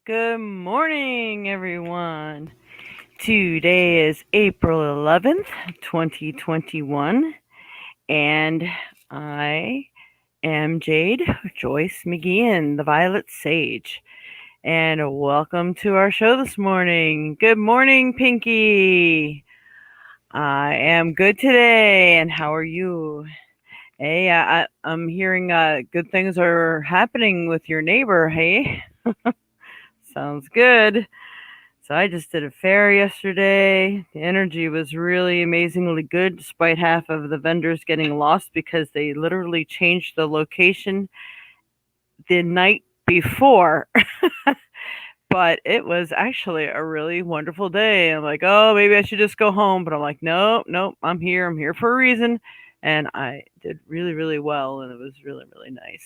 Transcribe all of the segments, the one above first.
Good morning, everyone. Today is April 11th, 2021, and I am Jade Joyce McGeehan, the Violet Sage, and welcome to our show this morning. Good morning, Pinky. I am good today, and how are you? Hey, I'm hearing good things are happening with your neighbor, hey? Sounds good. So I just did a fair yesterday. The energy was really amazingly good, despite half of the vendors getting lost because they literally changed the location the night before. But it was actually a really wonderful day. I'm like, oh, maybe I should just go home. But I'm like, nope, nope, I'm here. I'm here for a reason. And I did really, really well. And it was really, really nice.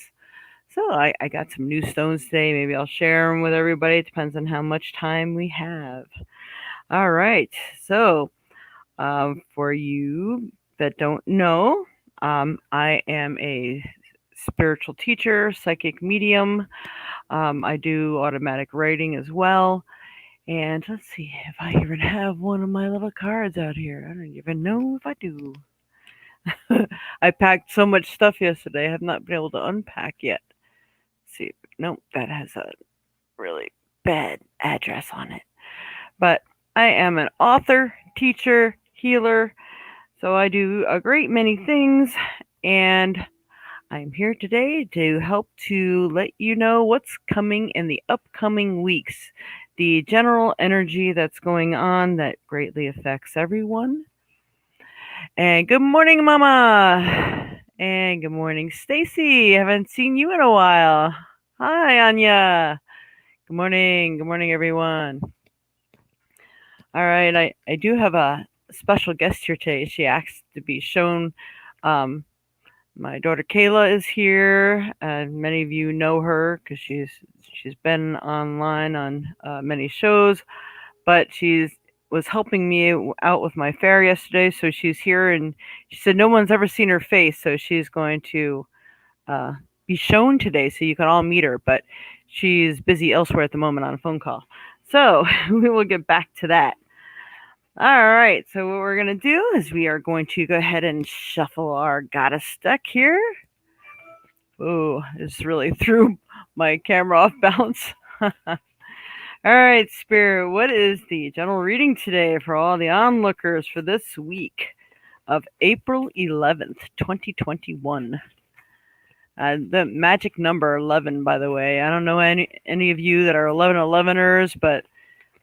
So I got some new stones today. Maybe I'll share them with everybody. It depends on how much time we have. All right. So, for you that don't know, I am a spiritual teacher, psychic medium. I do automatic writing as well. And let's see if I even have one of my little cards out here. I don't even know if I do. I packed so much stuff yesterday, I have not been able to unpack yet. Let's see, nope, that has a really bad address on it. But I am an author, teacher, healer, so I do a great many things, and I'm here today to help to let you know what's coming in the upcoming weeks, the general energy that's going on that greatly affects everyone. And good morning, Mama. And good morning, Stacy. Haven't seen you in a while. Hi, Anya. Good morning. Good morning, everyone. All right, I do have a special guest here today. She asked to be shown. My daughter Kayla is here, and many of you know her because she's been online on many shows. But she's was helping me out with my fair yesterday, so she's here, and she said no one's ever seen her face, so she's going to uh, be shown today, so you can all meet her. But she's busy elsewhere at the moment on a phone call, so we will get back to that. All right, so what we're going to do is we are going to go ahead and shuffle our goddess deck here. Oh, this really threw my camera off balance. All right, Spirit, what is the general reading today for all the onlookers for this week of April 11th, 2021? The magic number 11, by the way. I don't know any of you that are 1111ers, but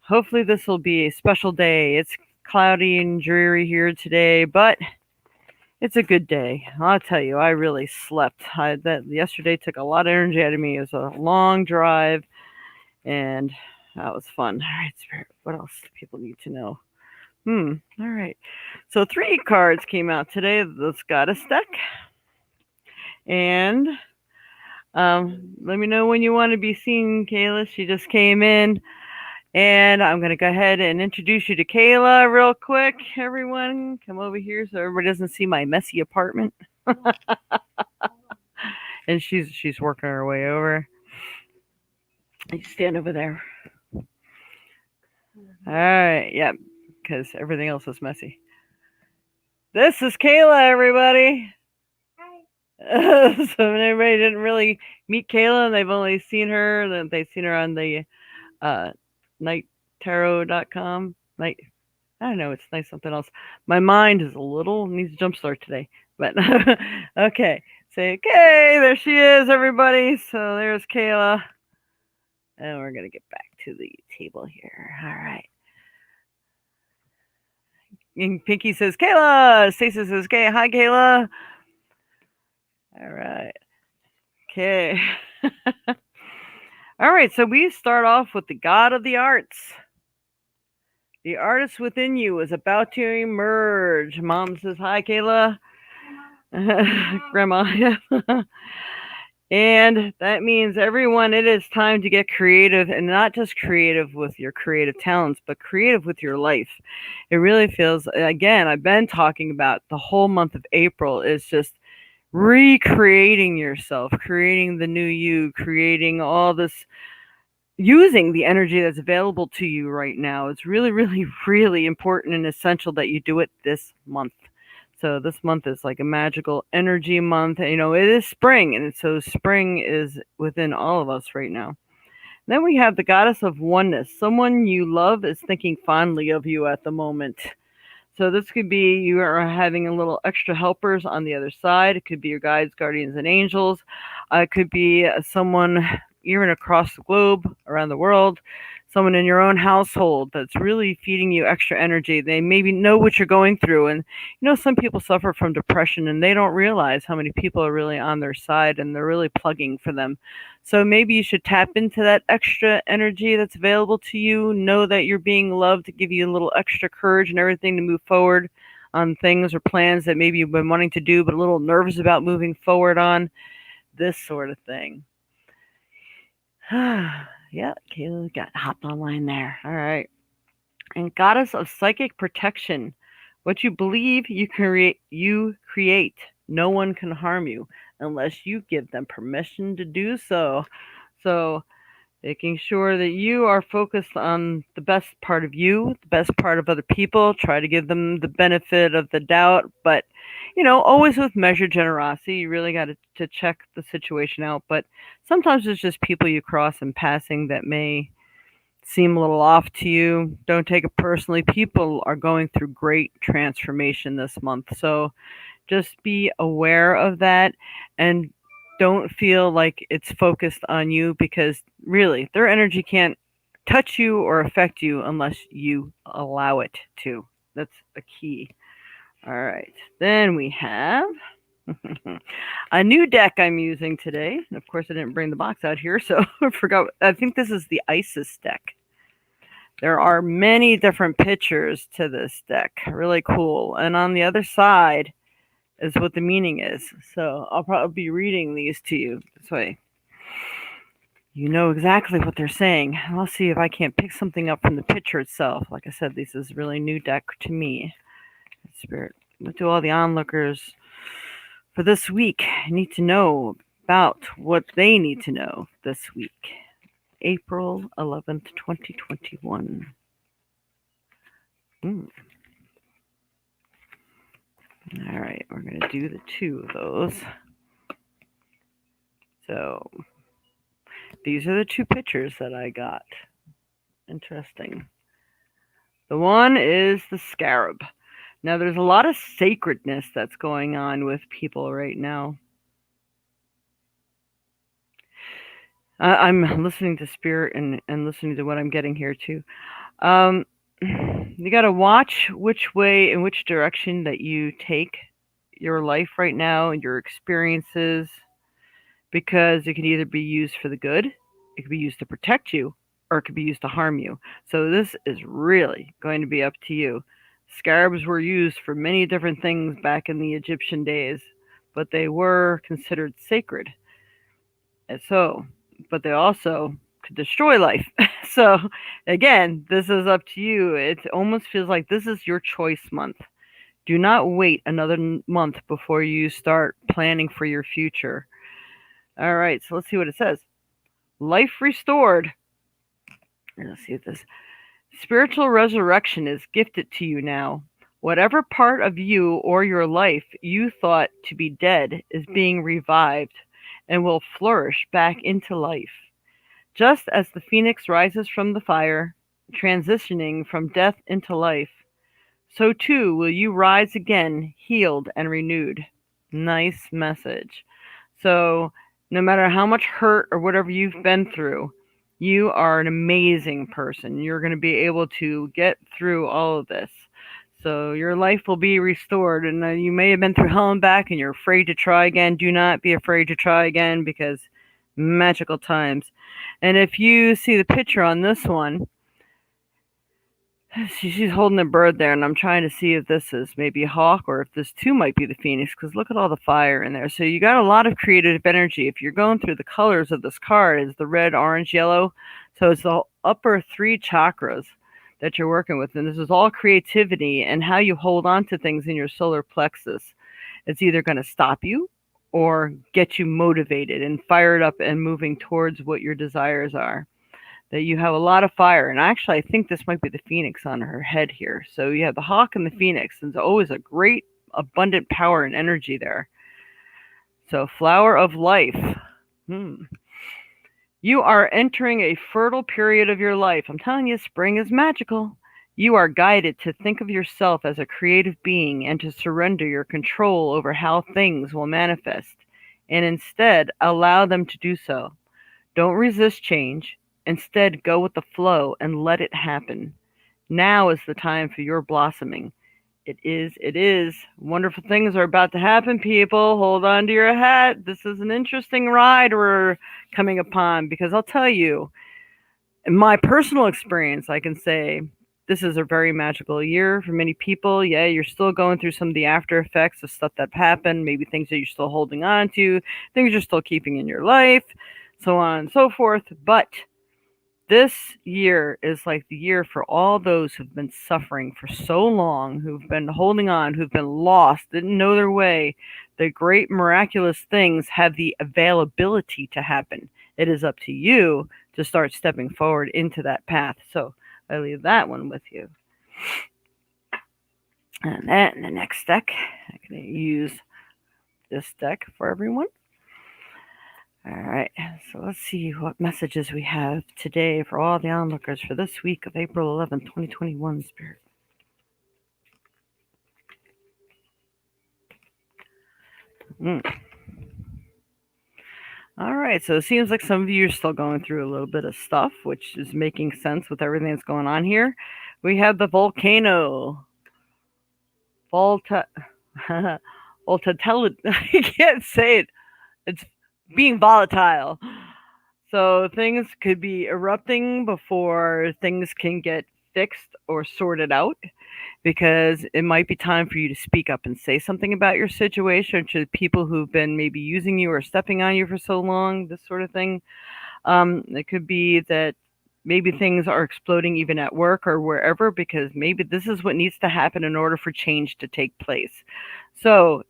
hopefully this will be a special day. It's cloudy and dreary here today, but it's a good day. I'll tell you, I really slept. That yesterday took a lot of energy out of me. It was a long drive, and that was fun. All right, Spirit, what else do people need to know? All right. So 3 cards came out today, this goddess deck. And let me know when you want to be seen, Kayla. She just came in. And I'm going to go ahead and introduce you to Kayla real quick. Everyone, come over here so everybody doesn't see my messy apartment. And she's working her way over. You stand over there. All right, yeah, because everything else is messy. This is Kayla, everybody. So everybody didn't really meet Kayla, and they've only seen her. They've seen her on the nighttarot.com. I don't know, it's nice something else. My mind is a little needs a jump start today. But okay. Say okay, there she is, everybody. So there's Kayla. And we're gonna get back to the table here. All right. And Pinky says Kayla. Stacey says okay. Hi, Kayla. All right. Okay. All right, so we start off with the god of the arts. The artist within you is about to emerge. Mom says hi, Kayla. Grandma. And that means everyone, it is time to get creative, and not just creative with your creative talents, but creative with your life. It really feels, again, I've been talking about the whole month of April is just recreating yourself, creating the new you, creating all this using the energy that's available to you right now. It's really, really, really important and essential that you do it this month. So this month is like a magical energy month. You know, it is spring, and so spring is within all of us right now. Then we have the goddess of oneness. Someone you love is thinking fondly of you at the moment. So this could be you are having a little extra helpers on the other side. It could be your guides, guardians, and angels. It could be someone even across the globe, around the world, someone in your own household that's really feeding you extra energy. They maybe know what you're going through. And, you know, some people suffer from depression and they don't realize how many people are really on their side and they're really plugging for them. So maybe you should tap into that extra energy that's available to you. Know that you're being loved to give you a little extra courage and everything to move forward on things or plans that maybe you've been wanting to do, but a little nervous about moving forward on. This sort of thing. Yeah, Kayla got hopped online there. All right. And goddess of psychic protection. What you believe you create. No one can harm you unless you give them permission to do so. So making sure that you are focused on the best part of you, the best part of other people. Try to give them the benefit of the doubt, but you know, always with measured generosity. You really got to check the situation out. But sometimes it's just people you cross in passing that may seem a little off to you. Don't take it personally. People are going through great transformation this month. So just be aware of that and don't feel like it's focused on you because really their energy can't touch you or affect you unless you allow it to. That's a key. All right. Then we have a new deck I'm using today. And of course, I didn't bring the box out here, so I forgot. I think this is the Isis deck. There are many different pictures to this deck. Really cool. And on the other side is what the meaning is. So I'll probably be reading these to you. This way you know exactly what they're saying. I'll see if I can't pick something up from the picture itself. Like I said, this is really new deck to me. Spirit, what do all the onlookers for this week need to know about what they need to know this week? April 11th, 2021. All right, we're going to do the two of those. So these are the two pictures that I got. Interesting. The one is the scarab. Now, there's a lot of sacredness that's going on with people right now. I'm listening to spirit and listening to what I'm getting here too. You got to watch which way and which direction that you take your life right now and your experiences, because it can either be used for the good, it could be used to protect you, or it could be used to harm you. So this is really going to be up to you. Scarabs were used for many different things back in the Egyptian days, but they were considered sacred. And so, but they also could destroy life. So again, this is up to you. It almost feels like this is your choice month. Do not wait another month before you start planning for your future. All right, so let's see what it says. Life restored. Let's see if this spiritual resurrection is gifted to you now. Whatever part of you or your life you thought to be dead is being revived and will flourish back into life. Just as the phoenix rises from the fire, transitioning from death into life, so too will you rise again, healed and renewed. Nice message. So, no matter how much hurt or whatever you've been through, you are an amazing person. You're going to be able to get through all of this. So, your life will be restored. And you may have been through hell and back and you're afraid to try again. Do not be afraid to try again because magical times. And if you see the picture on this one, she's holding a bird there, and I'm trying to see if this is maybe a hawk or if this too might be the phoenix, because look at all the fire in there. So you got a lot of creative energy. If you're going through the colors of this card, is the red, orange, yellow. So it's the upper three chakras that you're working with, and this is all creativity and how you hold on to things in your solar plexus. It's either going to stop you or get you motivated and fired up and moving towards what your desires are. that you have a lot of fire. And actually, I think this might be the phoenix on her head here. So you have the hawk and the phoenix. And there's always a great, abundant power and energy there. So, flower of life. You are entering a fertile period of your life. I'm telling you, spring is magical. You are guided to think of yourself as a creative being and to surrender your control over how things will manifest, and instead allow them to do so. Don't resist change. Instead, go with the flow and let it happen. Now is the time for your blossoming. It is, it is. Wonderful things are about to happen, people. Hold on to your hat. This is an interesting ride we're coming upon, because I'll tell you, in my personal experience, I can say this is a very magical year for many people. Yeah, you're still going through some of the after effects of stuff that happened, maybe things that you're still holding on to, things you're still keeping in your life, so on and so forth. But this year is like the year for all those who've been suffering for so long, who've been holding on, who've been lost, didn't know their way. The great miraculous things have the availability to happen. It is up to you to start stepping forward into that path. So I leave that one with you. And then the next deck, I'm going to use this deck for everyone. All right, so let's see what messages we have today for all the onlookers for this week of April 11th, 2021, Spirit. All right, so it seems like some of you are still going through a little bit of stuff, which is making sense with everything that's going on here. We have the volcano. I can't say it. It's being volatile. So things could be erupting before things can get fixed or sorted out, because it might be time for you to speak up and say something about your situation to people who've been maybe using you or stepping on you for so long, this sort of thing. It could be that maybe things are exploding even at work or wherever, because maybe this is what needs to happen in order for change to take place. So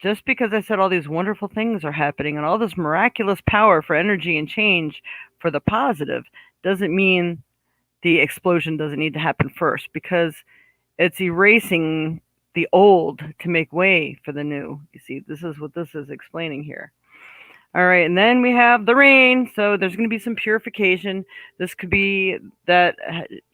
just because I said all these wonderful things are happening and all this miraculous power for energy and change for the positive doesn't mean the explosion doesn't need to happen first, because it's erasing the old to make way for the new. You see, this is what this is explaining here. All right, and then we have the rain. So there's going to be some purification. This could be that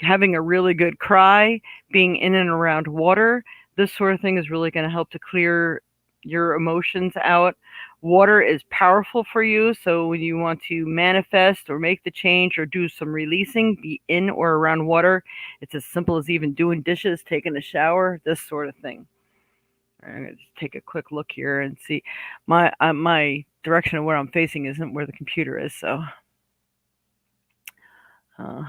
having a really good cry, being in and around water, this sort of thing is really going to help to clear your emotions out. Water is powerful for you, so when you want to manifest or make the change or do some releasing, be in or around water. It's as simple as even doing dishes, taking a shower, this sort of thing. I'm going to just take a quick look here and see. My direction of where I'm facing isn't where the computer is, so. All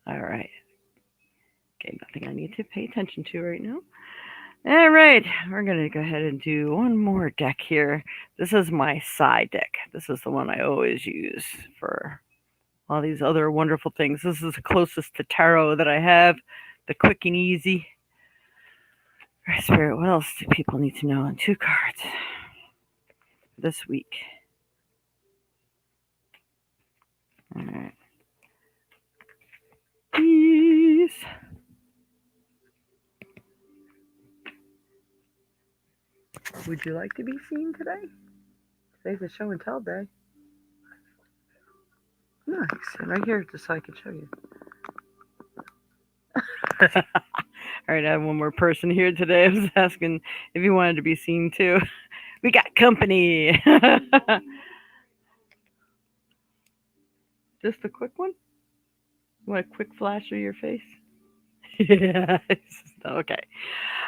right. Okay, nothing I need to pay attention to right now. All right, we're going to go ahead and do one more deck here. This is my side deck. This is the one I always use for all these other wonderful things. This is the closest to tarot that I have, the quick and easy. All right, Spirit, what else do people need to know on 2 cards this week? All right. Peace. Would you like to be seen today? Today's a show and tell day. Nice. Right here, just so I can show you. All right, I have one more person here today. I was asking if he wanted to be seen too. We got company. Just a quick one? You want a quick flash of your face? Yes. Okay.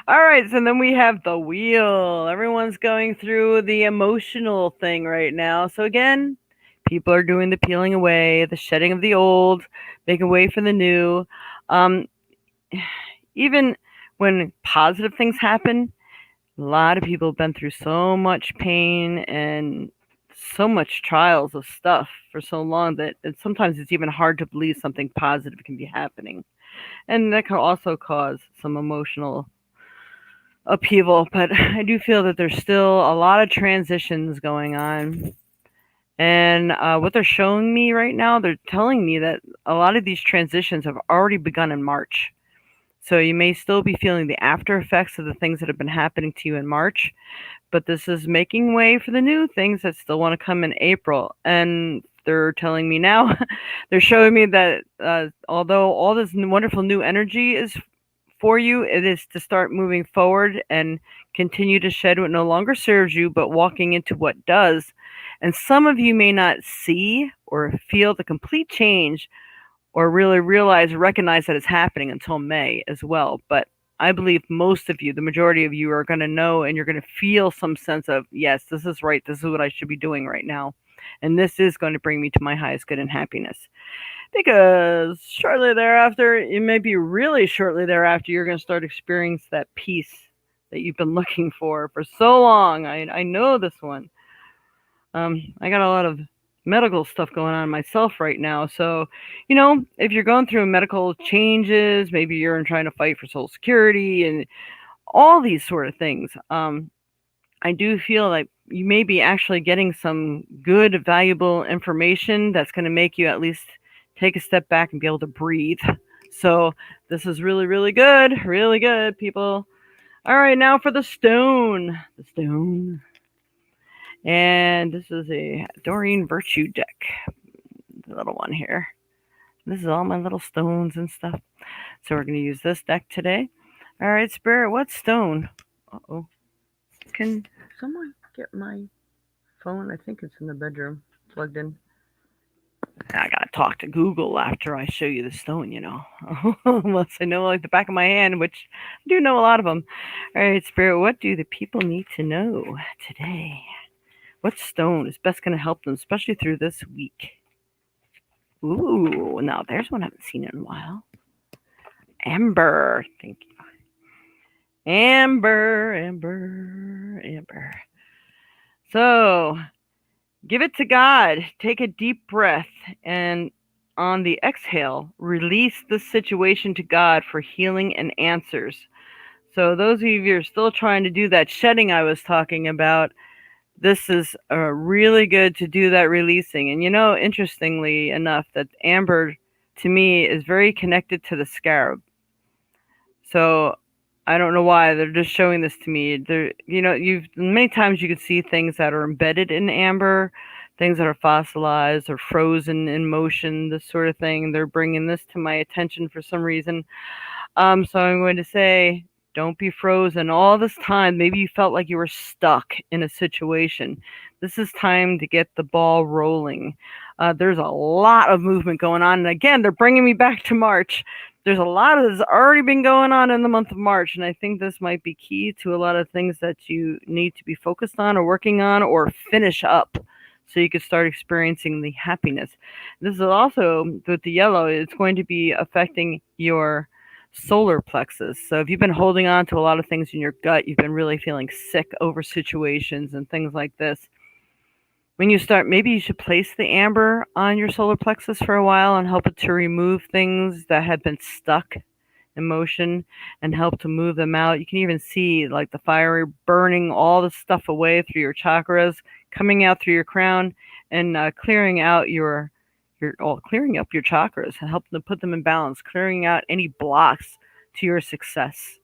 All right, so then we have the wheel. Everyone's going through the emotional thing right now. So again, people are doing the peeling away, the shedding of the old, making way for the new. Even when positive things happen, a lot of people have been through so much pain and so much trials of stuff for so long that sometimes it's even hard to believe something positive can be happening. And that can also cause some emotional upheaval. But I do feel that there's still a lot of transitions going on. And what they're showing me right now, they're telling me that a lot of these transitions have already begun in March. So you may still be feeling the after effects of the things that have been happening to you in March, but this is making way for the new things that still want to come in April. And they're telling me now, they're showing me that although all this wonderful new energy is for you, it is to start moving forward and continue to shed what no longer serves you, but walking into what does. And some of you may not see or feel the complete change or really recognize that it's happening until May as well. But I believe most of you, the majority of you, are going to know and you're going to feel some sense of, yes, this is right. This is what I should be doing right now. And this is going to bring me to my highest good and happiness. Because shortly thereafter, it may be really shortly thereafter, you're going to start experiencing that peace that you've been looking for so long. I know this one. I got a lot of medical stuff going on myself right now. So, if you're going through medical changes, maybe you're trying to fight for Social Security and all these sort of things. I do feel like you may be actually getting some good, valuable information that's going to make you at least take a step back and be able to breathe. So this is really, really good, people. All right, now for the stone. The stone. And this is a Doreen Virtue deck. The little one here. This is all my little stones and stuff. So we're going to use this deck today. All right, Spirit, what stone? Uh-oh. Can someone get my phone? I think it's in the bedroom, plugged in. I gotta talk to Google after I show you the stone, unless I know like the back of my hand, which I do know a lot of them. All right, Spirit, what do the people need to know today? What stone is best going to help them, especially through this week? Ooh, now there's one I haven't seen in a while. Amber, thank you. Amber. So, give it to God. Take a deep breath, and on the exhale, release the situation to God for healing and answers. So, those of you who are still trying to do that shedding I was talking about, this is really good to do that releasing. And interestingly enough, that amber to me is very connected to the scarab. So I don't know why they're just showing this to me. You've many times you can see things that are embedded in amber, things that are fossilized or frozen in motion, this sort of thing. They're bringing this to my attention for some reason. So I'm going to say, don't be frozen all this time. Maybe you felt like you were stuck in a situation. This is time to get the ball rolling. There's a lot of movement going on. And again, they're bringing me back to March. There's a lot of this already been going on in the month of March. And I think this might be key to a lot of things that you need to be focused on or working on or finish up, so you can start experiencing the happiness. This is also, with the yellow, it's going to be affecting your solar plexus. So if you've been holding on to a lot of things in your gut, you've been really feeling sick over situations and things like this. When you start, maybe you should place the amber on your solar plexus for a while and help it to remove things that have been stuck in motion and help to move them out. You can even see like the fire burning all the stuff away through your chakras, coming out through your crown and clearing out clearing up your chakras and helping to put them in balance, clearing out any blocks to your success.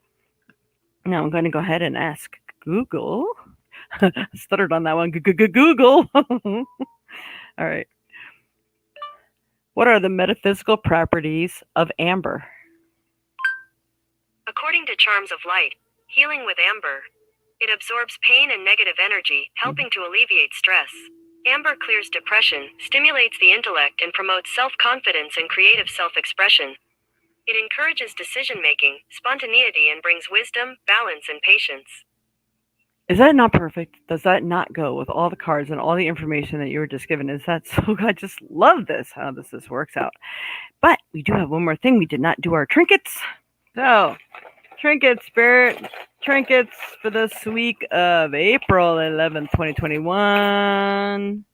Now I'm going to go ahead and ask Google. Stuttered on that one. Google. All right. What are the metaphysical properties of amber? According to Charms of Light, healing with amber. It absorbs pain and negative energy, helping to alleviate stress. Amber clears depression, stimulates the intellect, and promotes self-confidence and creative self-expression. It encourages decision-making, spontaneity, and brings wisdom, balance, and patience. Is that not perfect? Does that not go with all the cards and all the information that you were just given? Is that so? I just love this, how this works out. But we do have one more thing. We did not do our trinkets. So, trinkets, Spirit. Trinkets for this week of April 11th, 2021.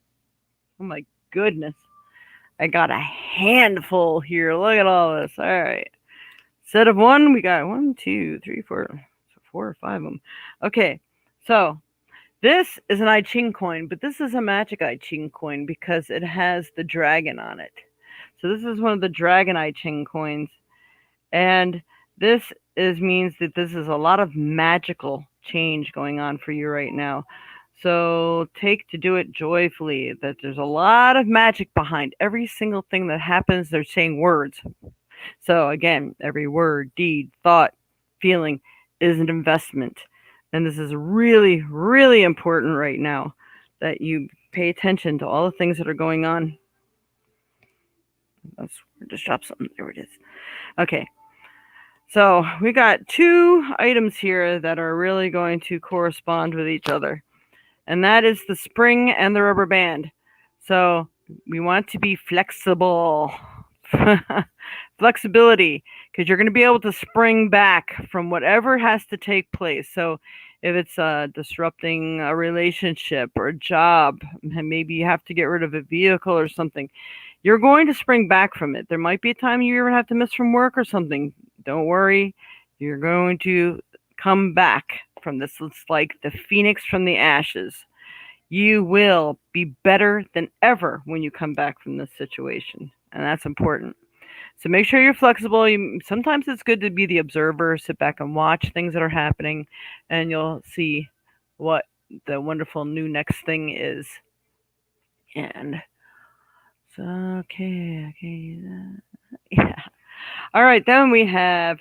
Oh my goodness. I got a handful here. Look at all this. All right. Set of one, we got 1, 2, 3, 4. So 4 or 5 of them. Okay. So This is an I Ching coin, but this is a magic I Ching coin because it has the dragon on it. So this is one of the dragon I Ching coins. And this means that this is a lot of magical change going on for you right now. So take to do it joyfully. That there's a lot of magic behind every single thing that happens. They're saying words. So again, every word, deed, thought, feeling is an investment. And this is really, really important right now that you pay attention to all the things that are going on. Let's just drop something. There it is. Okay. So we got two items here that are really going to correspond with each other, and that is the spring and the rubber band. So we want to be flexible. Flexibility, because you're going to be able to spring back from whatever has to take place. So if it's disrupting a relationship or a job, and maybe you have to get rid of a vehicle or something, you're going to spring back from it. There might be a time you even have to miss from work or something. Don't worry. You're going to come back from this. It's like the phoenix from the ashes. You will be better than ever when you come back from this situation. And that's important. So make sure you're flexible. Sometimes it's good to be the observer, sit back and watch things that are happening, and you'll see what the wonderful new next thing is. And so, okay, yeah. All right, then we have,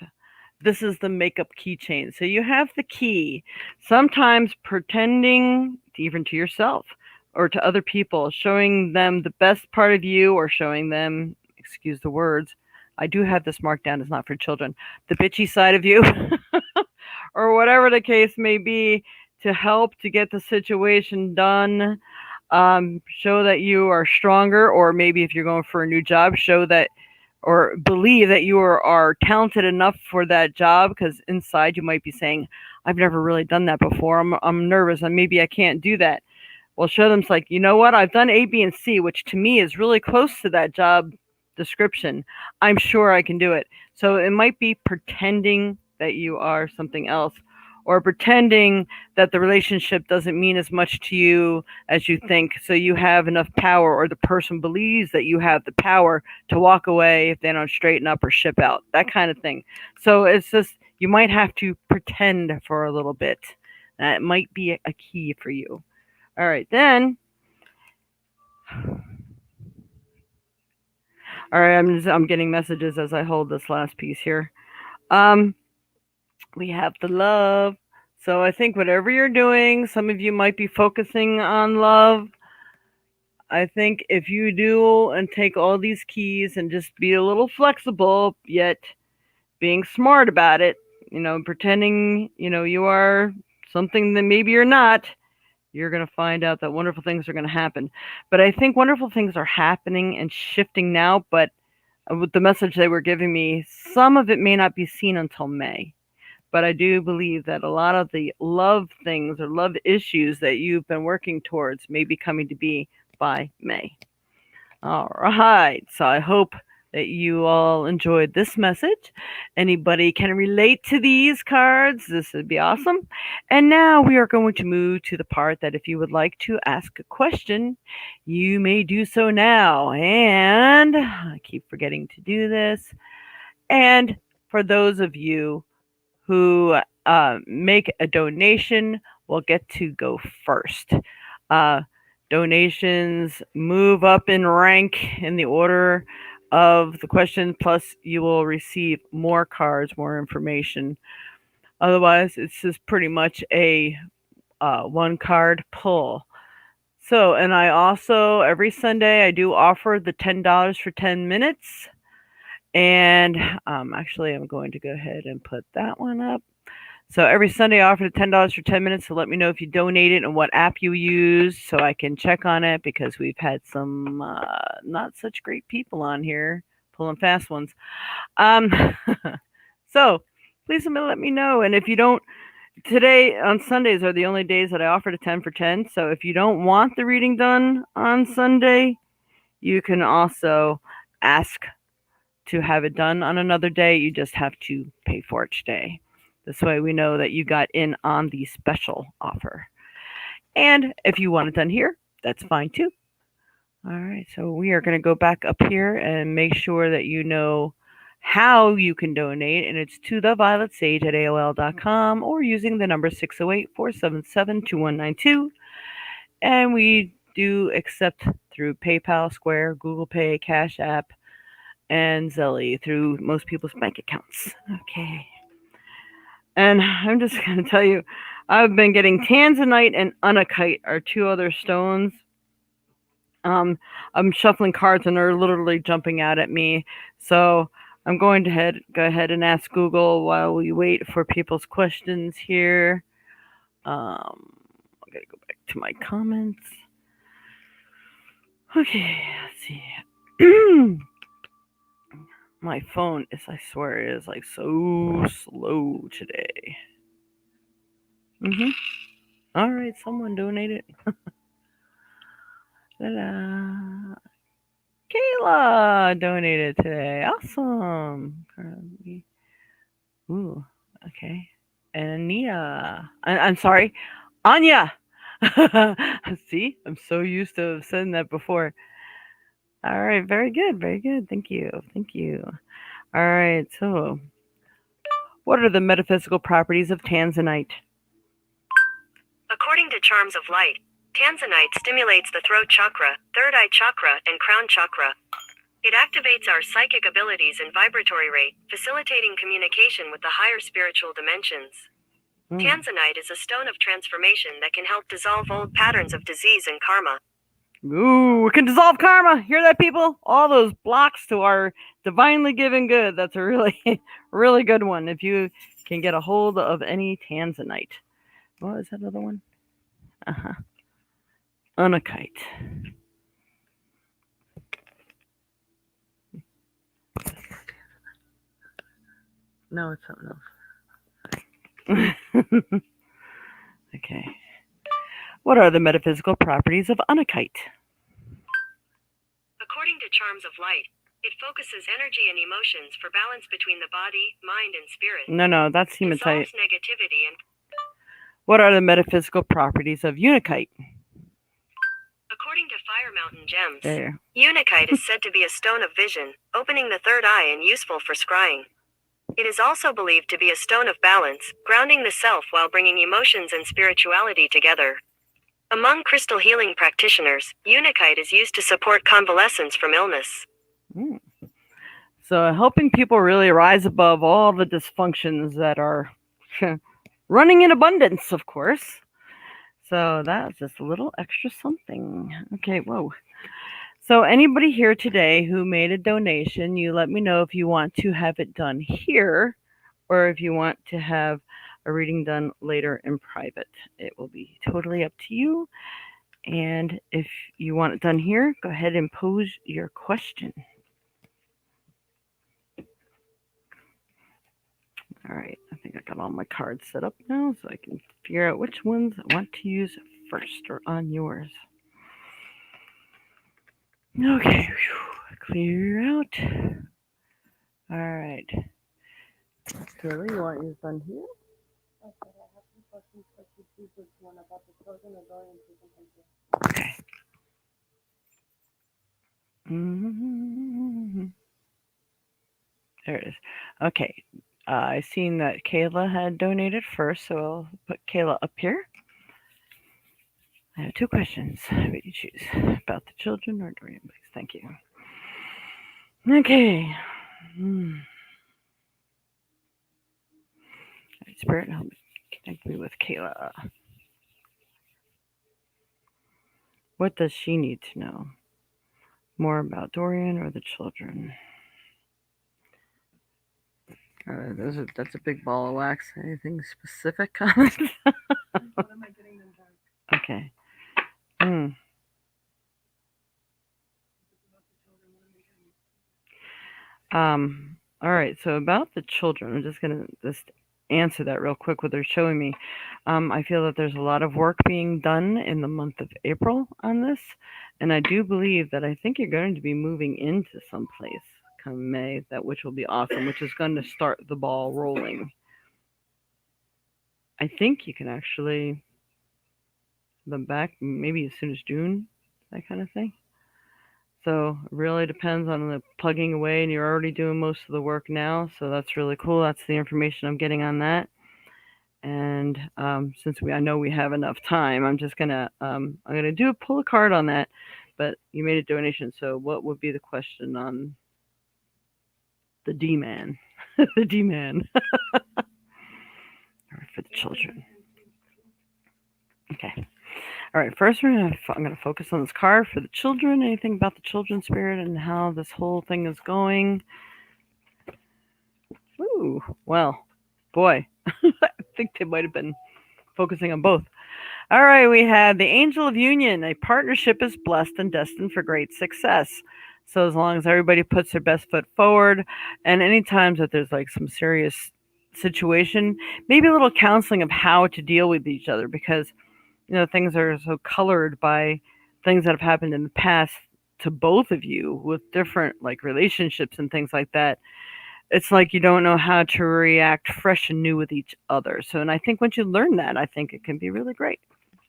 this is the makeup keychain. So you have the key, sometimes pretending, even to yourself or to other people, showing them the best part of you, or showing them, excuse the words, I do have this marked down, it's not for children, the bitchy side of you, or whatever the case may be, to help to get the situation done. Show that you are stronger, or maybe if you're going for a new job, show that or believe that you are talented enough for that job, because inside you might be saying, I've never really done that before. I'm nervous and maybe I can't do that. Well, show them, it's like, you know what? I've done A, B, and C, which to me is really close to that job description. I'm sure I can do it. So it might be pretending that you are something else, or pretending that the relationship doesn't mean as much to you as you think. So you have enough power, or the person believes that you have the power to walk away if they don't straighten up or ship out, that kind of thing. So it's just, you might have to pretend for a little bit. That might be a key for you. All right, then. All right, I'm getting messages as I hold this last piece here. We have the love. So I think whatever you're doing, some of you might be focusing on love. I think if you do and take all these keys and just be a little flexible, yet being smart about it, pretending, you are something that maybe you're not, you're going to find out that wonderful things are going to happen. But I think wonderful things are happening and shifting now, but with the message they were giving me, some of it may not be seen until May. But I do believe that a lot of the love things or love issues that you've been working towards may be coming to be by May. All right. So I hope that you all enjoyed this message. Anybody can relate to these cards, this would be awesome. And now we are going to move to the part that if you would like to ask a question, you may do so now. And I keep forgetting to do this. And for those of you who make a donation will get to go first. Donations move up in rank in the order of the question, plus you will receive more cards, more information. Otherwise, it's just pretty much a one card pull. So, and I also, every Sunday, I do offer the $10 for 10 minutes. And actually, I'm going to go ahead and put that one up. So every Sunday, I offer $10 for 10 minutes. So let me know if you donate it and what app you use so I can check on it, because we've had some not such great people on here pulling fast ones. So please let me know. And if you don't, today on Sundays are the only days that I offer the 10 for 10. So if you don't want the reading done on Sunday, you can also ask to have it done on another day. You just have to pay for it today. This way we know that you got in on the special offer. And if you want it done here, that's fine too. All right, so we are going to go back up here and make sure that you know how you can donate, and it's to TheVioletSage at AOL.com or using the number 608-477-2192. And we do accept through PayPal, Square, Google Pay, Cash App, and Zelly through most people's bank accounts. Okay. And I'm just going to tell you, I've been getting tanzanite and unakite are two other stones. I'm shuffling cards and they're literally jumping out at me. So I'm going to go ahead and ask Google while we wait for people's questions here. I gotta go back to my comments. Okay, let's see. My phone is, I swear, is like so slow today. All right, someone donated. Ta-da. Kayla donated today. Awesome. Ooh, okay. And Nia. I'm sorry. Anya. See, I'm so used to saying that before. All right, very good, very good. Thank you, thank you. All right, so what are the metaphysical properties of tanzanite? According to Charms of Light, tanzanite stimulates the throat chakra, third eye chakra, and crown chakra. It activates our psychic abilities and vibratory rate, facilitating communication with the higher spiritual dimensions. Tanzanite is a stone of transformation that can help dissolve old patterns of disease and karma. Ooh, it can dissolve karma. Hear that, people? All those blocks to our divinely given good. That's a really, really good one. If you can get a hold of any tanzanite. What is that other one? Unakite. No, it's something else. Okay. What are the metaphysical properties of unakite? According to Charms of Light, it focuses energy and emotions for balance between the body, mind, and spirit. No, that's hematite. Dissolves negativity and. What are the metaphysical properties of unakite? According to Fire Mountain Gems, There. unakite is said to be a stone of vision, opening the third eye and useful for scrying. It is also believed to be a stone of balance, grounding the self while bringing emotions and spirituality together. Among crystal healing practitioners, unakite is used to support convalescence from illness. So helping people really rise above all the dysfunctions that are running in abundance, of course. So that's just a little extra something. Okay, whoa. So anybody here today who made a donation, you let me know if you want to have it done here or if you want to have a reading done later in private. It will be totally up to you. And if you want it done here, go ahead and pose your question. All right, I think I got all my cards set up now so I can figure out which ones I want to use first or on yours. Okay, clear out. All right. Curly, you want yours done here? Okay. Mm-hmm. There it is. Okay. I seen that Kayla had donated first, so I'll put Kayla up here. I have two questions. What do you choose? About the children or Dorian, please? Thank you. Okay. Spirit, help me connect me with Kayla. What does she need to know? More about Dorian or the children? That's a big ball of wax. Anything specific on it? What am I getting them done? Okay. All right. So about the children, I'm just gonna answer that real quick. What they're showing me, I feel that there's a lot of work being done in the month of April on this, and I do believe that I think you're going to be moving into some place come May, which will be awesome, which is going to start the ball rolling. I think you can actually them back maybe as soon as June, that kind of thing. So it really depends on the plugging away, and you're already doing most of the work now. So that's really cool. That's the information I'm getting on that. And since I know we have enough time, I'm gonna do pull a card on that. But you made a donation, so what would be the question on the D man? The D man for the children. Okay. All right. First, I'm gonna focus on this card for the children. Anything about the children's spirit and how this whole thing is going? Ooh. Well, boy, I think they might have been focusing on both. All right, we have the Angel of Union. A partnership is blessed and destined for great success. So as long as everybody puts their best foot forward, and any times that there's like some serious situation, maybe a little counseling of how to deal with each other, because things are so colored by things that have happened in the past to both of you with different like relationships and things like that. It's like you don't know how to react fresh and new with each other. So, and I think once you learn that, I think it can be really great.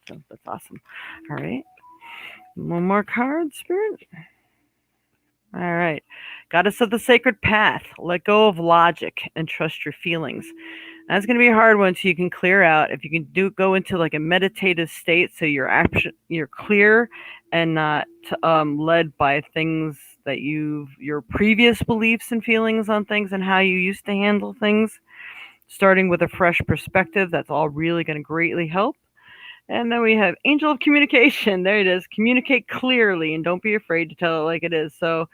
So that's awesome. All right. One more card, Spirit. All right. Goddess of the Sacred Path. Let go of logic and trust your feelings. That's going to be a hard one, so you can clear out. If you can go into like a meditative state, so you're clear and not led by things that your previous beliefs and feelings on things and how you used to handle things. Starting with a fresh perspective, that's all really going to greatly help. And then we have Angel of Communication. There it is. Communicate clearly and don't be afraid to tell it like it is. So,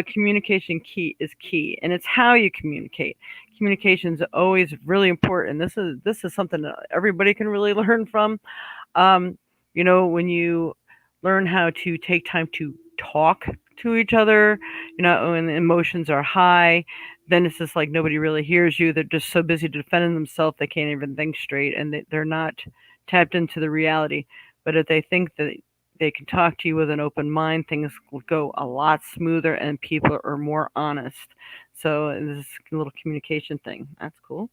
communication is key, and it's how you communicate. Communication is always really important. This is something that everybody can really learn from. Um, when you learn how to take time to talk to each other, when the emotions are high, then it's just like nobody really hears you. They're just so busy defending themselves they can't even think straight, and they're not tapped into the reality. But if they think that they can talk to you with an open mind, things will go a lot smoother and people are more honest. So this is a little communication thing. That's cool.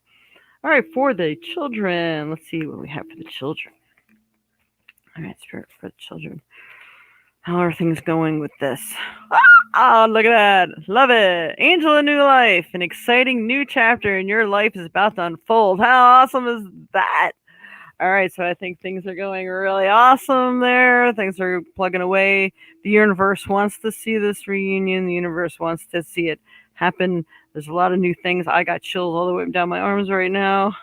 All right, for the children, let's see what we have for the children. All right, Spirit for the children. How are things going with this? Ah, look at that. Love it. Angel of New Life. An exciting new chapter in your life is about to unfold. How awesome is that? All right, so I think things are going really awesome there. Things are plugging away. The universe wants to see this reunion. The universe wants to see it happen. There's a lot of new things. I got chills all the way down my arms right now.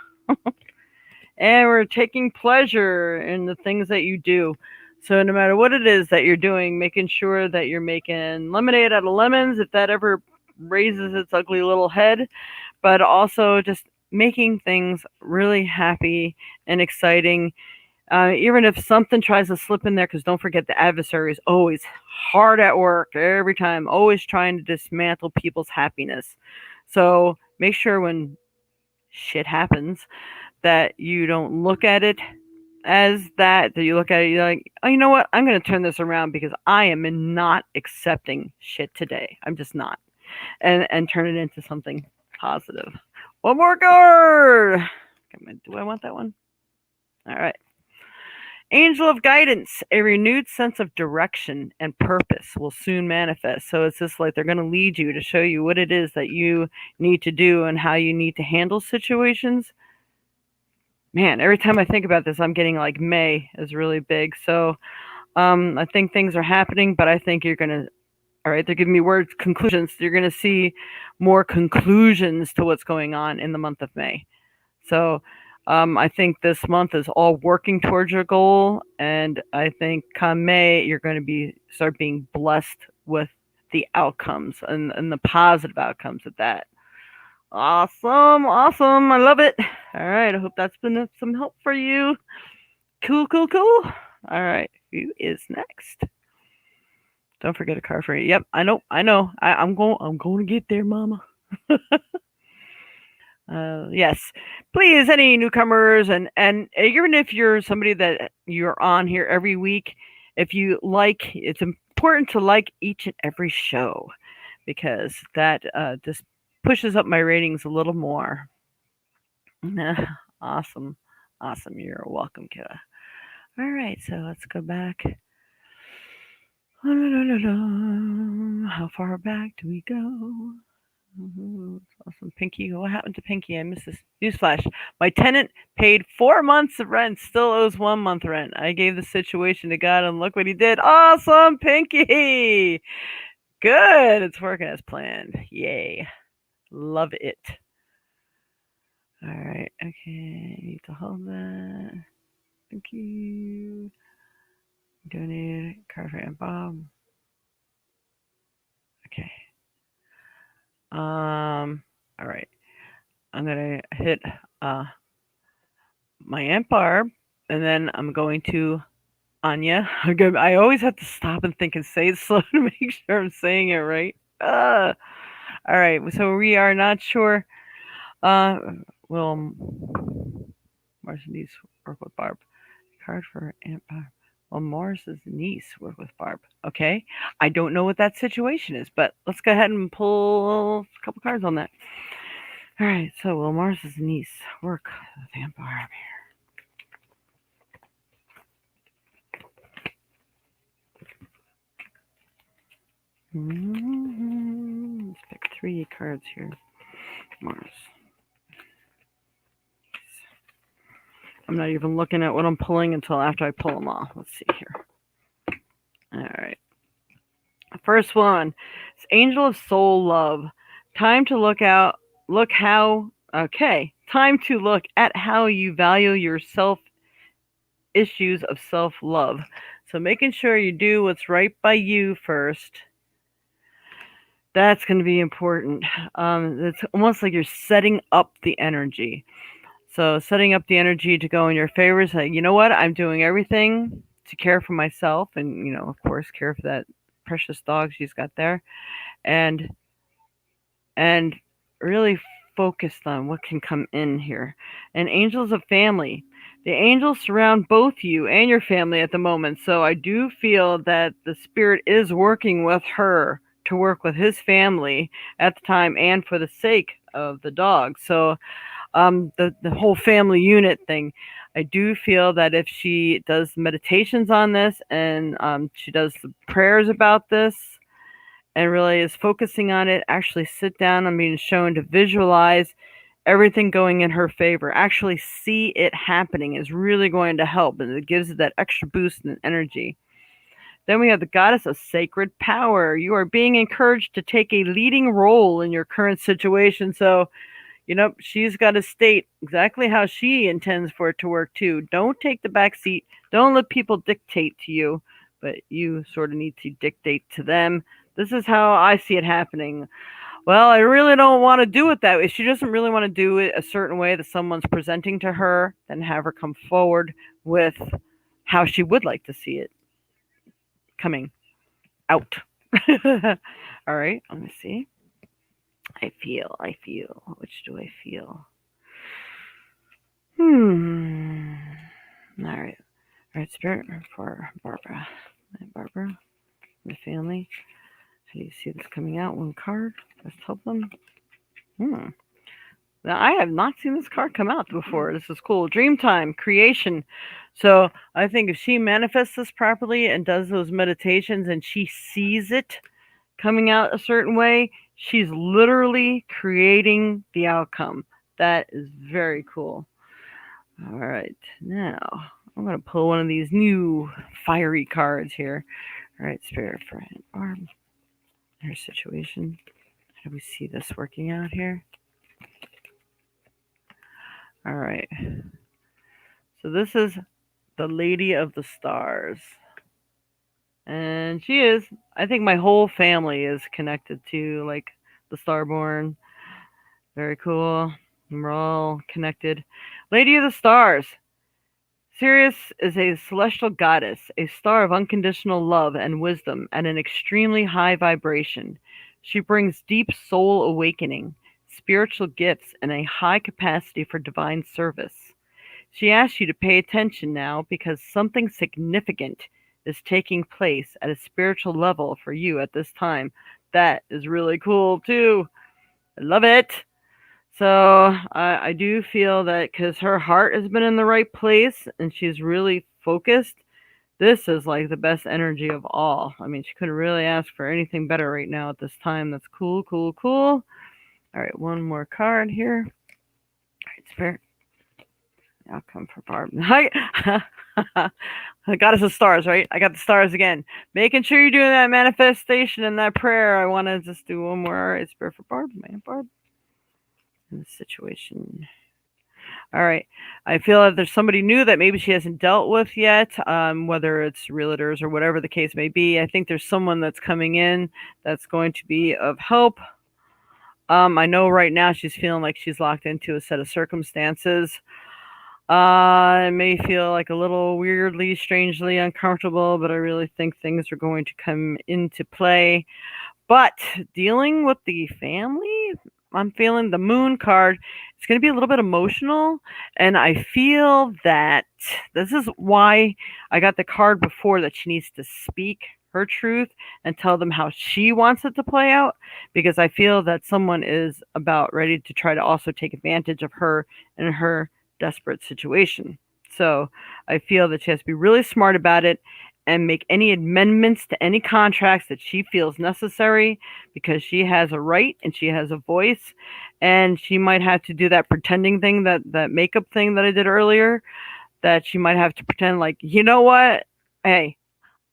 And we're taking pleasure in the things that you do. So no matter what it is that you're doing, making sure that you're making lemonade out of lemons, if that ever raises its ugly little head, but also just making things really happy and exciting. Even if something tries to slip in there, because don't forget the adversary is always hard at work every time, always trying to dismantle people's happiness. So make sure when shit happens that you don't look at it as that you look at it, you're like, oh, you know what? I'm going to turn this around because I am not accepting shit today. I'm just not. And turn it into something positive. One more card. Do I want that one? All right. Angel of Guidance. A renewed sense of direction and purpose will soon manifest. So it's just like they're going to lead you to show you what it is that you need to do and how you need to handle situations. Man, every time I think about this, I'm getting like May is really big. So I think things are happening, but I think you're going to, all right, they're giving me words, conclusions. You're going to see more conclusions to what's going on in the month of May. So I think this month is all working towards your goal, and I think come May you're going to start being blessed with the outcomes and the positive outcomes of that. Awesome, awesome! I love it. All right, I hope that's been some help for you. Cool, cool, cool. All right, who is next? Don't forget a card for you. Yep, I know, I know. I'm going to get there, Mama. Yes, please, any newcomers, and even if you're somebody that you're on here every week, if you like, it's important to like each and every show because that just pushes up my ratings a little more. Awesome, awesome. You're welcome, Kira. All right, so let's go back. How far back do we go? Awesome. Pinky, what happened to Pinky? I missed this. Newsflash. My tenant paid 4 months of rent, still owes 1 month rent. I gave the situation to God and look what he did. Awesome, Pinky! Good. It's working as planned. Yay. Love it. All right. Okay. I need to hold that. Thank you. Donate. Carver and Bob. Okay. All right. I'm gonna hit my Aunt Barb, and then I'm going to Anya. I always have to stop and think and say it slow to make sure I'm saying it right. All right. So we are not sure. Uh, will Marcy's niece work with Barb? Card for Aunt Barb. Well, Morris's niece work with Barb. Okay. I don't know what that situation is, but let's go ahead and pull a couple cards on that. All right. So will Morris's niece work with Aunt Barb? Let's pick 3 cards here. Mars. I'm not even looking at what I'm pulling until after I pull them all. Let's see here. All right. First one is Angel of Soul Love. Time to look Time to look at how you value yourself, issues of self love. So making sure you do what's right by you first. That's going to be important. It's almost like you're setting up the energy. So setting up the energy to go in your favor, say, you know what, I'm doing everything to care for myself and, of course, care for that precious dog she's got there. And and really focused on what can come in here. And angels of family. The angels surround both you and your family at the moment. So I do feel that the spirit is working with her to work with his family at the time and for the sake of the dog. So the whole family unit thing. I do feel that if she does meditations on this and she does the prayers about this and really is focusing on it, actually sit down. I'm being shown to visualize everything going in her favor. Actually see it happening is really going to help, and it gives it that extra boost and energy. Then we have the goddess of sacred power. You are being encouraged to take a leading role in your current situation. So she's got to state exactly how she intends for it to work too. Don't take the back seat. Don't let people dictate to you, but you sort of need to dictate to them. This is how I see it happening. Well, I really don't want to do it that way. If she doesn't really want to do it a certain way that someone's presenting to her, then have her come forward with how she would like to see it coming out. All right, let me see. I feel. Which do I feel? All right. All right, spirit for Barbara. Barbara, the family. How do you see this coming out? One card. Let's help them. Now, I have not seen this card come out before. This is cool. Dreamtime, creation. So I think if she manifests this properly and does those meditations and she sees it coming out a certain way, she's literally creating the outcome. That is very cool. All right, now I'm going to pull one of these new fiery cards here. All right, Spirit Friend Arm. Her situation. How do we see this working out here? All right. So this is the Lady of the Stars. And she is, I think my whole family is connected to like the Starborn. Very cool. We're all connected. Lady of the Stars. Sirius is a celestial goddess, a star of unconditional love and wisdom at an extremely high vibration. She brings deep soul awakening, spiritual gifts, and a high capacity for divine service. She asks you to pay attention now because something significant is taking place at a spiritual level for you at this time. That is really cool, too. I love it. So I do feel that because her heart has been in the right place and she's really focused, this is like the best energy of all. I mean, she couldn't really ask for anything better right now at this time. That's cool, cool, cool. All right, one more card here. All right, Spirit. Outcome for Barb. Hi. I got us the stars, right? I got the stars again. Making sure you're doing that manifestation and that prayer. I want to just do one more. All right, Spirit for Barb, man, Barb. In this situation. All right. I feel that there's somebody new that maybe she hasn't dealt with yet, whether it's realtors or whatever the case may be. I think there's someone that's coming in that's going to be of help. I know right now she's feeling like she's locked into a set of circumstances. It may feel like a little weirdly, strangely uncomfortable, but I really think things are going to come into play. But dealing with the family, I'm feeling the moon card. It's going to be a little bit emotional. And I feel that this is why I got the card before, that she needs to speak her truth and tell them how she wants it to play out. Because I feel that someone is about ready to try to also take advantage of her and her desperate situation. So I feel that she has to be really smart about it and make any amendments to any contracts that she feels necessary, because she has a right and she has a voice, and she might have to do that pretending thing, that makeup thing that I did earlier, that she might have to pretend like, you know what, hey,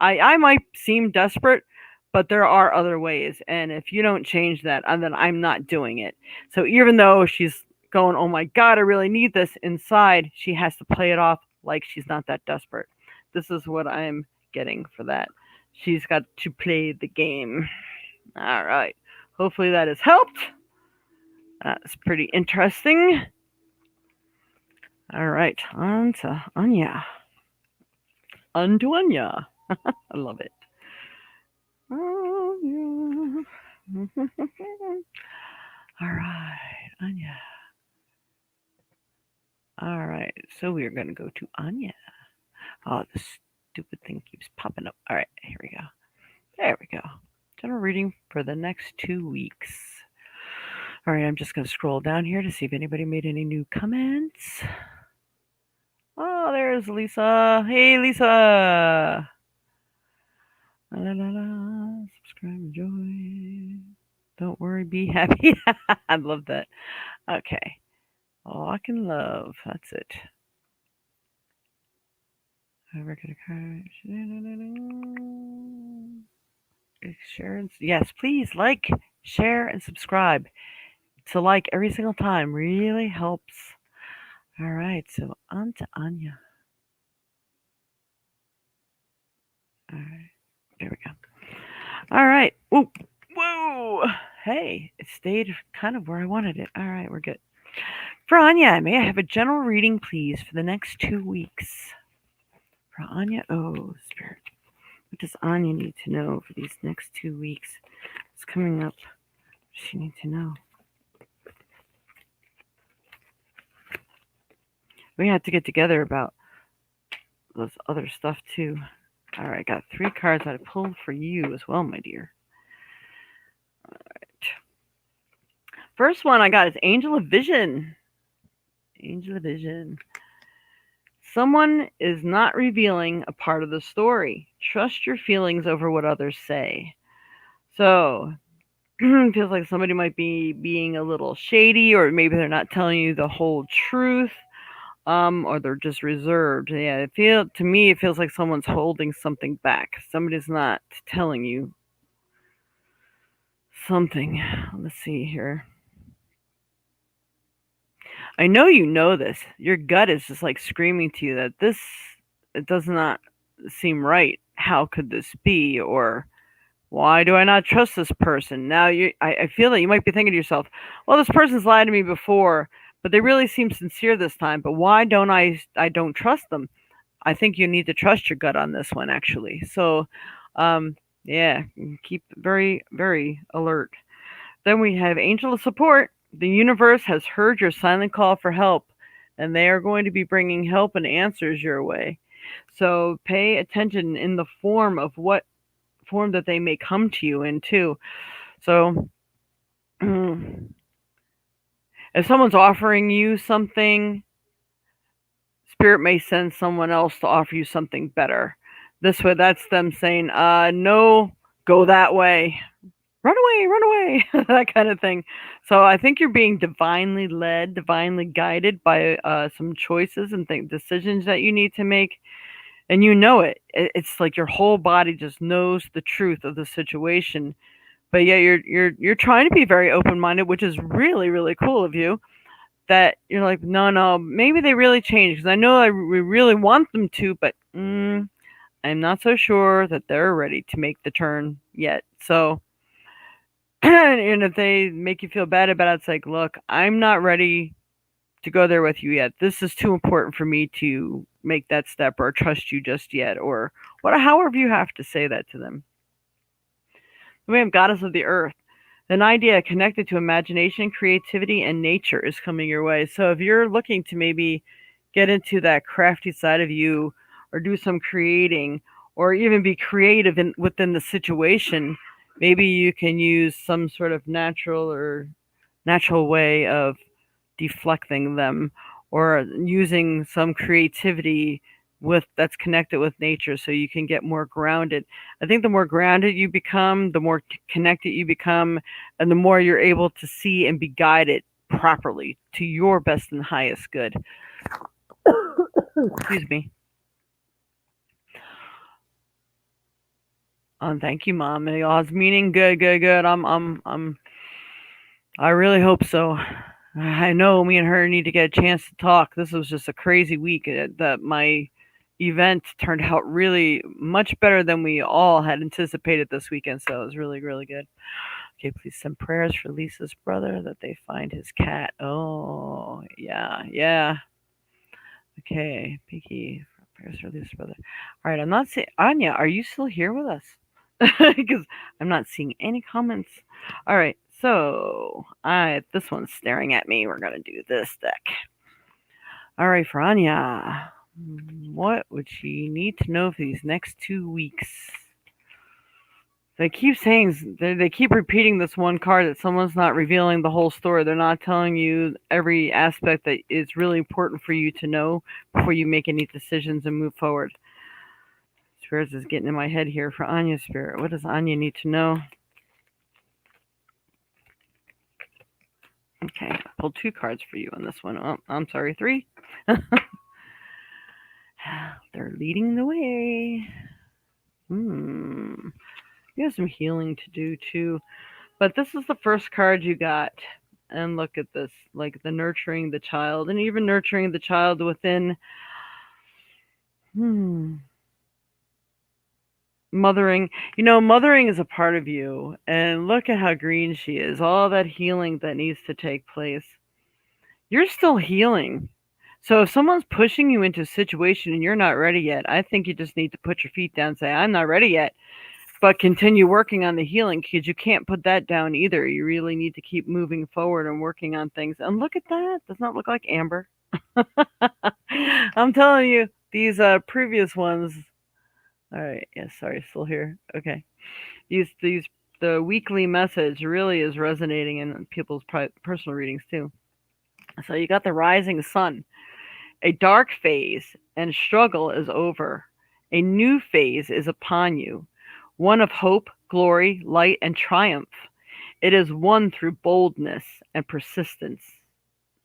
I might seem desperate, but there are other ways, and if you don't change that, then I'm not doing it. So even though she's going, oh my god, I really need this, inside she has to play it off like she's not that desperate. This is what I'm getting for that. She's got to play the game. All right. Hopefully that has helped. That's pretty interesting. All right. On to Anya. On to Anya. I love it. Anya. All right. Anya. All right. So we are going to go to Anya. Oh, this stupid thing keeps popping up. All right. Here we go. There we go. General reading for the next 2 weeks. All right, I'm just going to scroll down here to see if anybody made any new comments. Oh, there's Lisa. Hey, Lisa. La, la, la. Subscribe, enjoy. Don't worry, be happy. I love that. Okay. Walk in love. That's it. Share, yes, please like, share, and subscribe. To like every single time really helps. All right, so on to Anya. All right, there we go. All right. Ooh, whoa. Hey, it stayed kind of where I wanted it. All right, we're good. For Anya, may I have a general reading, please, for the next 2 weeks? For Anya, oh, Spirit. What does Anya need to know for these next 2 weeks? What's coming up? What does she need to know? We have to get together about those other stuff, too. All right, I got 3 cards that I pulled for you as well, my dear. All right. First one I got is Angel of Vision. Angel of Vision. Someone is not revealing a part of the story. Trust your feelings over what others say. So, it feels like somebody might be being a little shady, or maybe they're not telling you the whole truth, or they're just reserved. Yeah, to me, it feels like someone's holding something back. Somebody's not telling you something. Let's see here. I know this. Your gut is just like screaming to you that it does not seem right. How could this be? Or why do I not trust this person? Now I feel that you might be thinking to yourself, well, this person's lied to me before, but they really seem sincere this time. But why don't I don't trust them? I think you need to trust your gut on this one, actually. So, yeah, keep very, very alert. Then we have Angel of Support. The universe has heard your silent call for help, and they are going to be bringing help and answers your way. So pay attention in the form of what form that they may come to you in, too. So if someone's offering you something, spirit may send someone else to offer you something better. This way, that's them saying, no, go that way. Run away, that kind of thing. So I think you're being divinely led, divinely guided by some choices and decisions that you need to make, and you know it. It's like your whole body just knows the truth of the situation, but yeah, you're trying to be very open minded, which is really really cool of you. That you're like, no, no, maybe they really changed because I know we really want them to, but I'm not so sure that they're ready to make the turn yet. So, and if they make you feel bad about it, it's like, look, I'm not ready to go there with you yet. This is too important for me to make that step or trust you just yet, or however you have to say that to them. We have Goddess of the Earth. An idea connected to imagination, creativity, and nature is coming your way. So if you're looking to maybe get into that crafty side of you or do some creating or even be creative within the situation, maybe you can use some sort of natural way of deflecting them or using some creativity with that's connected with nature so you can get more grounded. I think the more grounded you become, the more connected you become, and the more you're able to see and be guided properly to your best and highest good. Excuse me. Thank you, Mom. It all has meaning. Good, good, good. I really hope so. I know me and her need to get a chance to talk. This was just a crazy week. That my event turned out really much better than we all had anticipated this weekend. So it was really, really good. Okay, please send prayers for Lisa's brother that they find his cat. Oh, yeah, yeah. Okay, Pinky, prayers for Lisa's brother. All right, I'm not seeing Anya. Are you still here with us? Because I'm not seeing any comments. All right, so this one's staring at me. We're gonna do this deck. All right, for Anya, what would she need to know for these next 2 weeks? They keep saying they keep repeating this one card that someone's not revealing the whole story. They're not telling you every aspect that is really important for you to know before you make any decisions and move forward. Spirits is getting in my head here for Anya's spirit. What does Anya need to know? Okay, I pulled 2 cards for you on this one. Oh, I'm sorry, 3. They're leading the way. You have some healing to do too. But this is the first card you got. And look at this, like the nurturing the child and even nurturing the child within mothering. Mothering is a part of you. And look at how green she is. All that healing that needs to take place. You're still healing. So if someone's pushing you into a situation and you're not ready yet, I think you just need to put your feet down and say, I'm not ready yet. But continue working on the healing because you can't put that down either. You really need to keep moving forward and working on things. And look at that. Does not look like Amber. I'm telling you, these previous ones. All right. Yes. Sorry. Still here. Okay. The weekly message really is resonating in people's personal readings too. So you got the rising sun. A dark phase and struggle is over. A new phase is upon you, one of hope, glory, light, and triumph. It is won through boldness and persistence.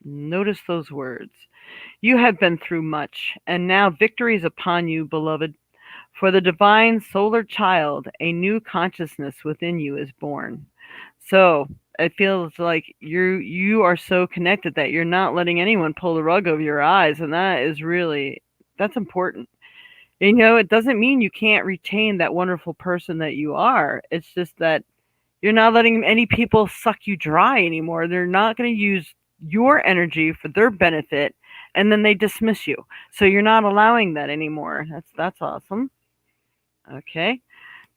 Notice those words. You have been through much, and now victory is upon you, beloved. For the divine solar child, a new consciousness within you is born. So it feels like you are so connected that you're not letting anyone pull the rug over your eyes, and that's important. It doesn't mean you can't retain that wonderful person that you are. It's just that you're not letting any people suck you dry anymore. They're not going to use your energy for their benefit, and then they dismiss you. So you're not allowing that anymore. That's awesome. Okay.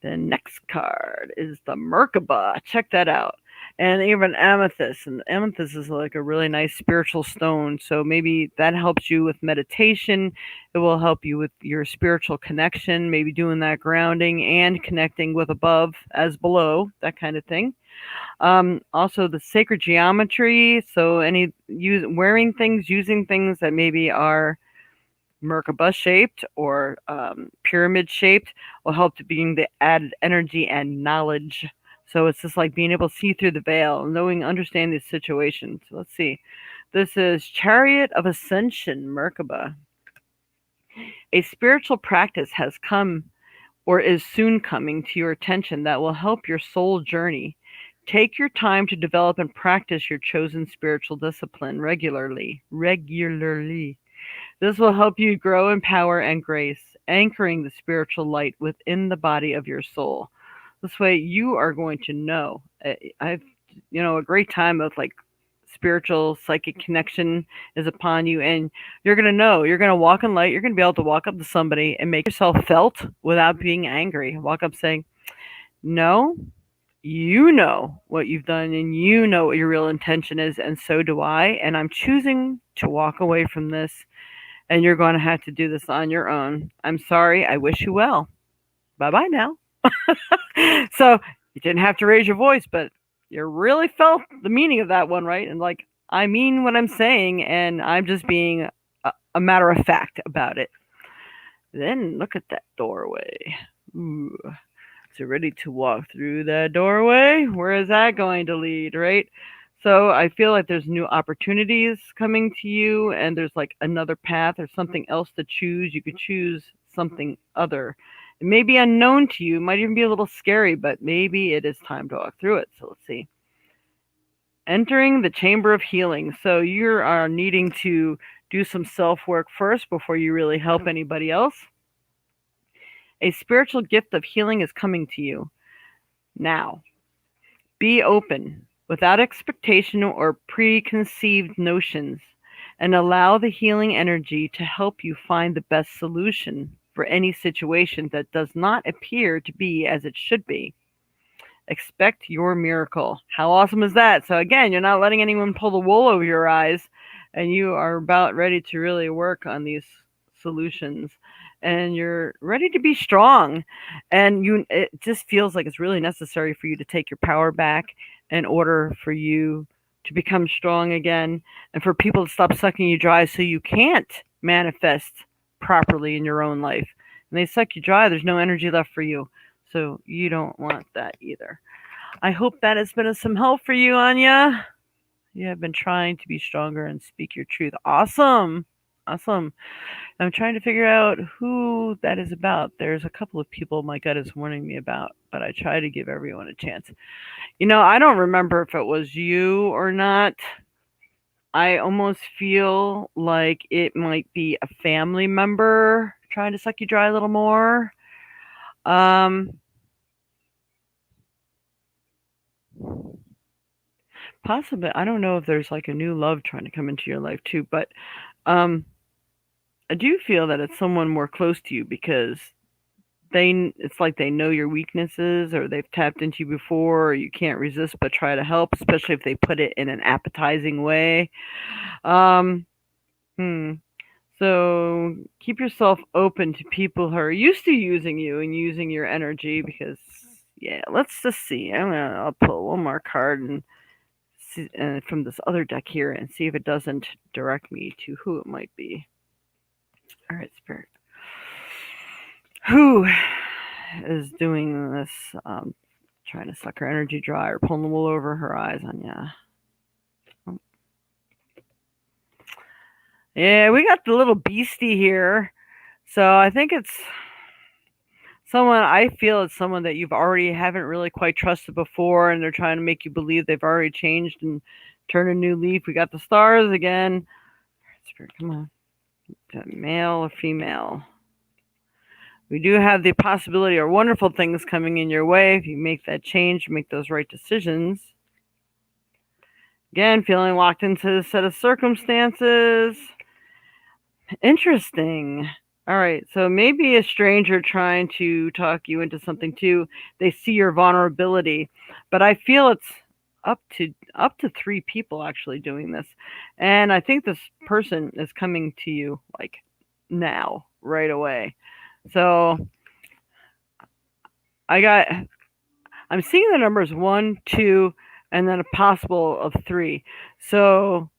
The next card is the Merkaba. Check that out. And even amethyst. And amethyst is like a really nice spiritual stone. So maybe that helps you with meditation. It will help you with your spiritual connection, maybe doing that grounding and connecting with above as below, that kind of thing. Also the sacred geometry. So wearing things, using things that maybe are Merkaba shaped or pyramid shaped will help to bring the added energy and knowledge. So it's just like being able to see through the veil, knowing, understand the situation. So let's see. This is Chariot of Ascension, Merkaba. A spiritual practice has come or is soon coming to your attention that will help your soul journey. Take your time to develop and practice your chosen spiritual discipline regularly. Regularly. This will help you grow in power and grace, anchoring the spiritual light within the body of your soul. This way, you are going to know. I've, a great time of like spiritual psychic connection is upon you, and you're going to know. You're going to walk in light. You're going to be able to walk up to somebody and make yourself felt without being angry. Walk up saying, "No, you know what you've done and you know what your real intention is, and so do I. And I'm choosing to walk away from this and you're going to have to do this on your own. I'm sorry. I wish you well. Bye bye now." So you didn't have to raise your voice, but you really felt the meaning of that one, right? And like, I mean what I'm saying, and I'm just being a matter of fact about it. Then look at that doorway. Ooh. So ready to walk through that doorway? Where is that going to lead, right? So I feel like there's new opportunities coming to you, and there's like another path or something else to choose. You could choose something other. It may be unknown to you, it might even be a little scary, but maybe it is time to walk through it. So let's see. Entering the chamber of healing. So you are needing to do some self work first before you really help anybody else. A spiritual gift of healing is coming to you now. Be open, without expectation or preconceived notions, and allow the healing energy to help you find the best solution for any situation that does not appear to be as it should be. Expect your miracle. How awesome is that? So, again, you're not letting anyone pull the wool over your eyes, and you are about ready to really work on these solutions. And you're ready to be strong. And it just feels like it's really necessary for you to take your power back in order for you to become strong again and for people to stop sucking you dry so you can't manifest properly in your own life. And they suck you dry, there's no energy left for you. So you don't want that either. I hope that has been of some help for you, Anya. You have been trying to be stronger and speak your truth. Awesome. Awesome. I'm trying to figure out who that is about. There's a couple of people my gut is warning me about, but I try to give everyone a chance. I don't remember if it was you or not. I almost feel like it might be a family member trying to suck you dry a little more. Um, Possibly. I don't know if there's like a new love trying to come into your life too, but um, I do feel that it's someone more close to you because it's like they know your weaknesses or they've tapped into you before or you can't resist but try to help, especially if they put it in an appetizing way. Um, hmm. So keep yourself open to people who are used to using you and using your energy because, yeah, let's just see. I'll pull one more card and see, from this other deck here and see if it doesn't direct me to who it might be. All right, Spirit. Who is doing this? Trying to suck her energy dry or pulling the wool over her eyes on ya. Oh. Yeah, we got the little beastie here. So I think it's someone I feel it's someone that you've already haven't really quite trusted before, and they're trying to make you believe they've already changed and turned a new leaf. We got the stars again. Spirit, come on. Male or female? We do have the possibility of wonderful things coming in your way if you make that change, make those right decisions. Again, feeling locked into a set of circumstances. Interesting. All right, so maybe a stranger trying to talk you into something too. They see your vulnerability, but I feel it's up to 3 people actually doing this, and I think this person is coming to you like now, right away. So I'm seeing the numbers 1, 2, and then a possible of 3. So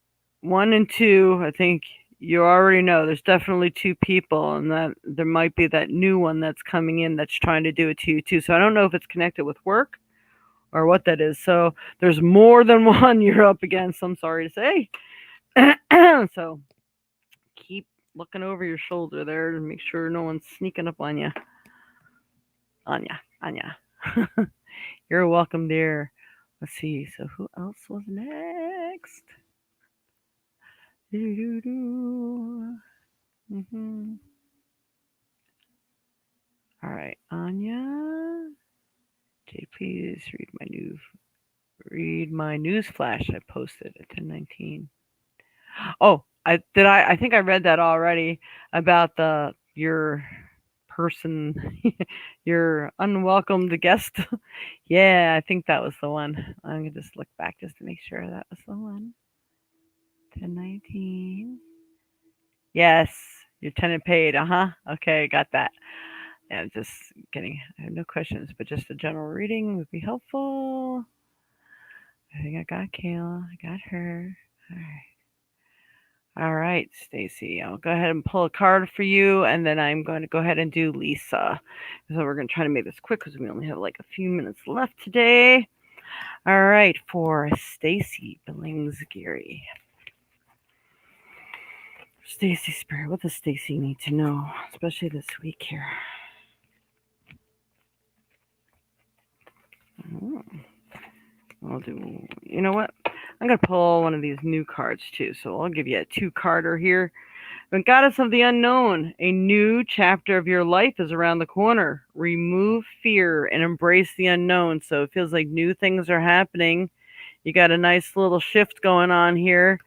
1 and 2, I think You already know there's definitely two people, and that there might be that new one that's coming in that's trying to do it to you too. So I don't know if it's connected with work or what that is. So there's more than one you're up against. I'm sorry to say. So keep looking over your shoulder there to make sure no one's sneaking up on you. Anya, Anya. You're welcome there. Let's see. So who else was next? Mm-hmm. All right, Anya. Jade, please read my news flash I posted at 10:19. Oh, I did. I think I read that already about the your person, your unwelcomed guest. Yeah, I think that was the one. I'm gonna just look back just to make sure that was the one. 10:19. Yes, your tenant paid. Uh huh. Okay, got that. Yeah, just kidding. I have no questions, but just a general reading would be helpful. I think I got Kayla. I got her. All right. All right, Stacy. I'll go ahead and pull a card for you, and then I'm going to go ahead and do Lisa. So we're going to try to make this quick because we only have like a few minutes left today. All right, for Stacy Billings Geary. Stacy Spirit, what does Stacy need to know, especially this week here? Oh, I'll do. You know what? I'm going to pull one of these new cards too. So I'll give you a two-carder here. But Goddess of the Unknown, a new chapter of your life is around the corner. Remove fear and embrace the unknown. So it feels like new things are happening. You got a nice little shift going on here.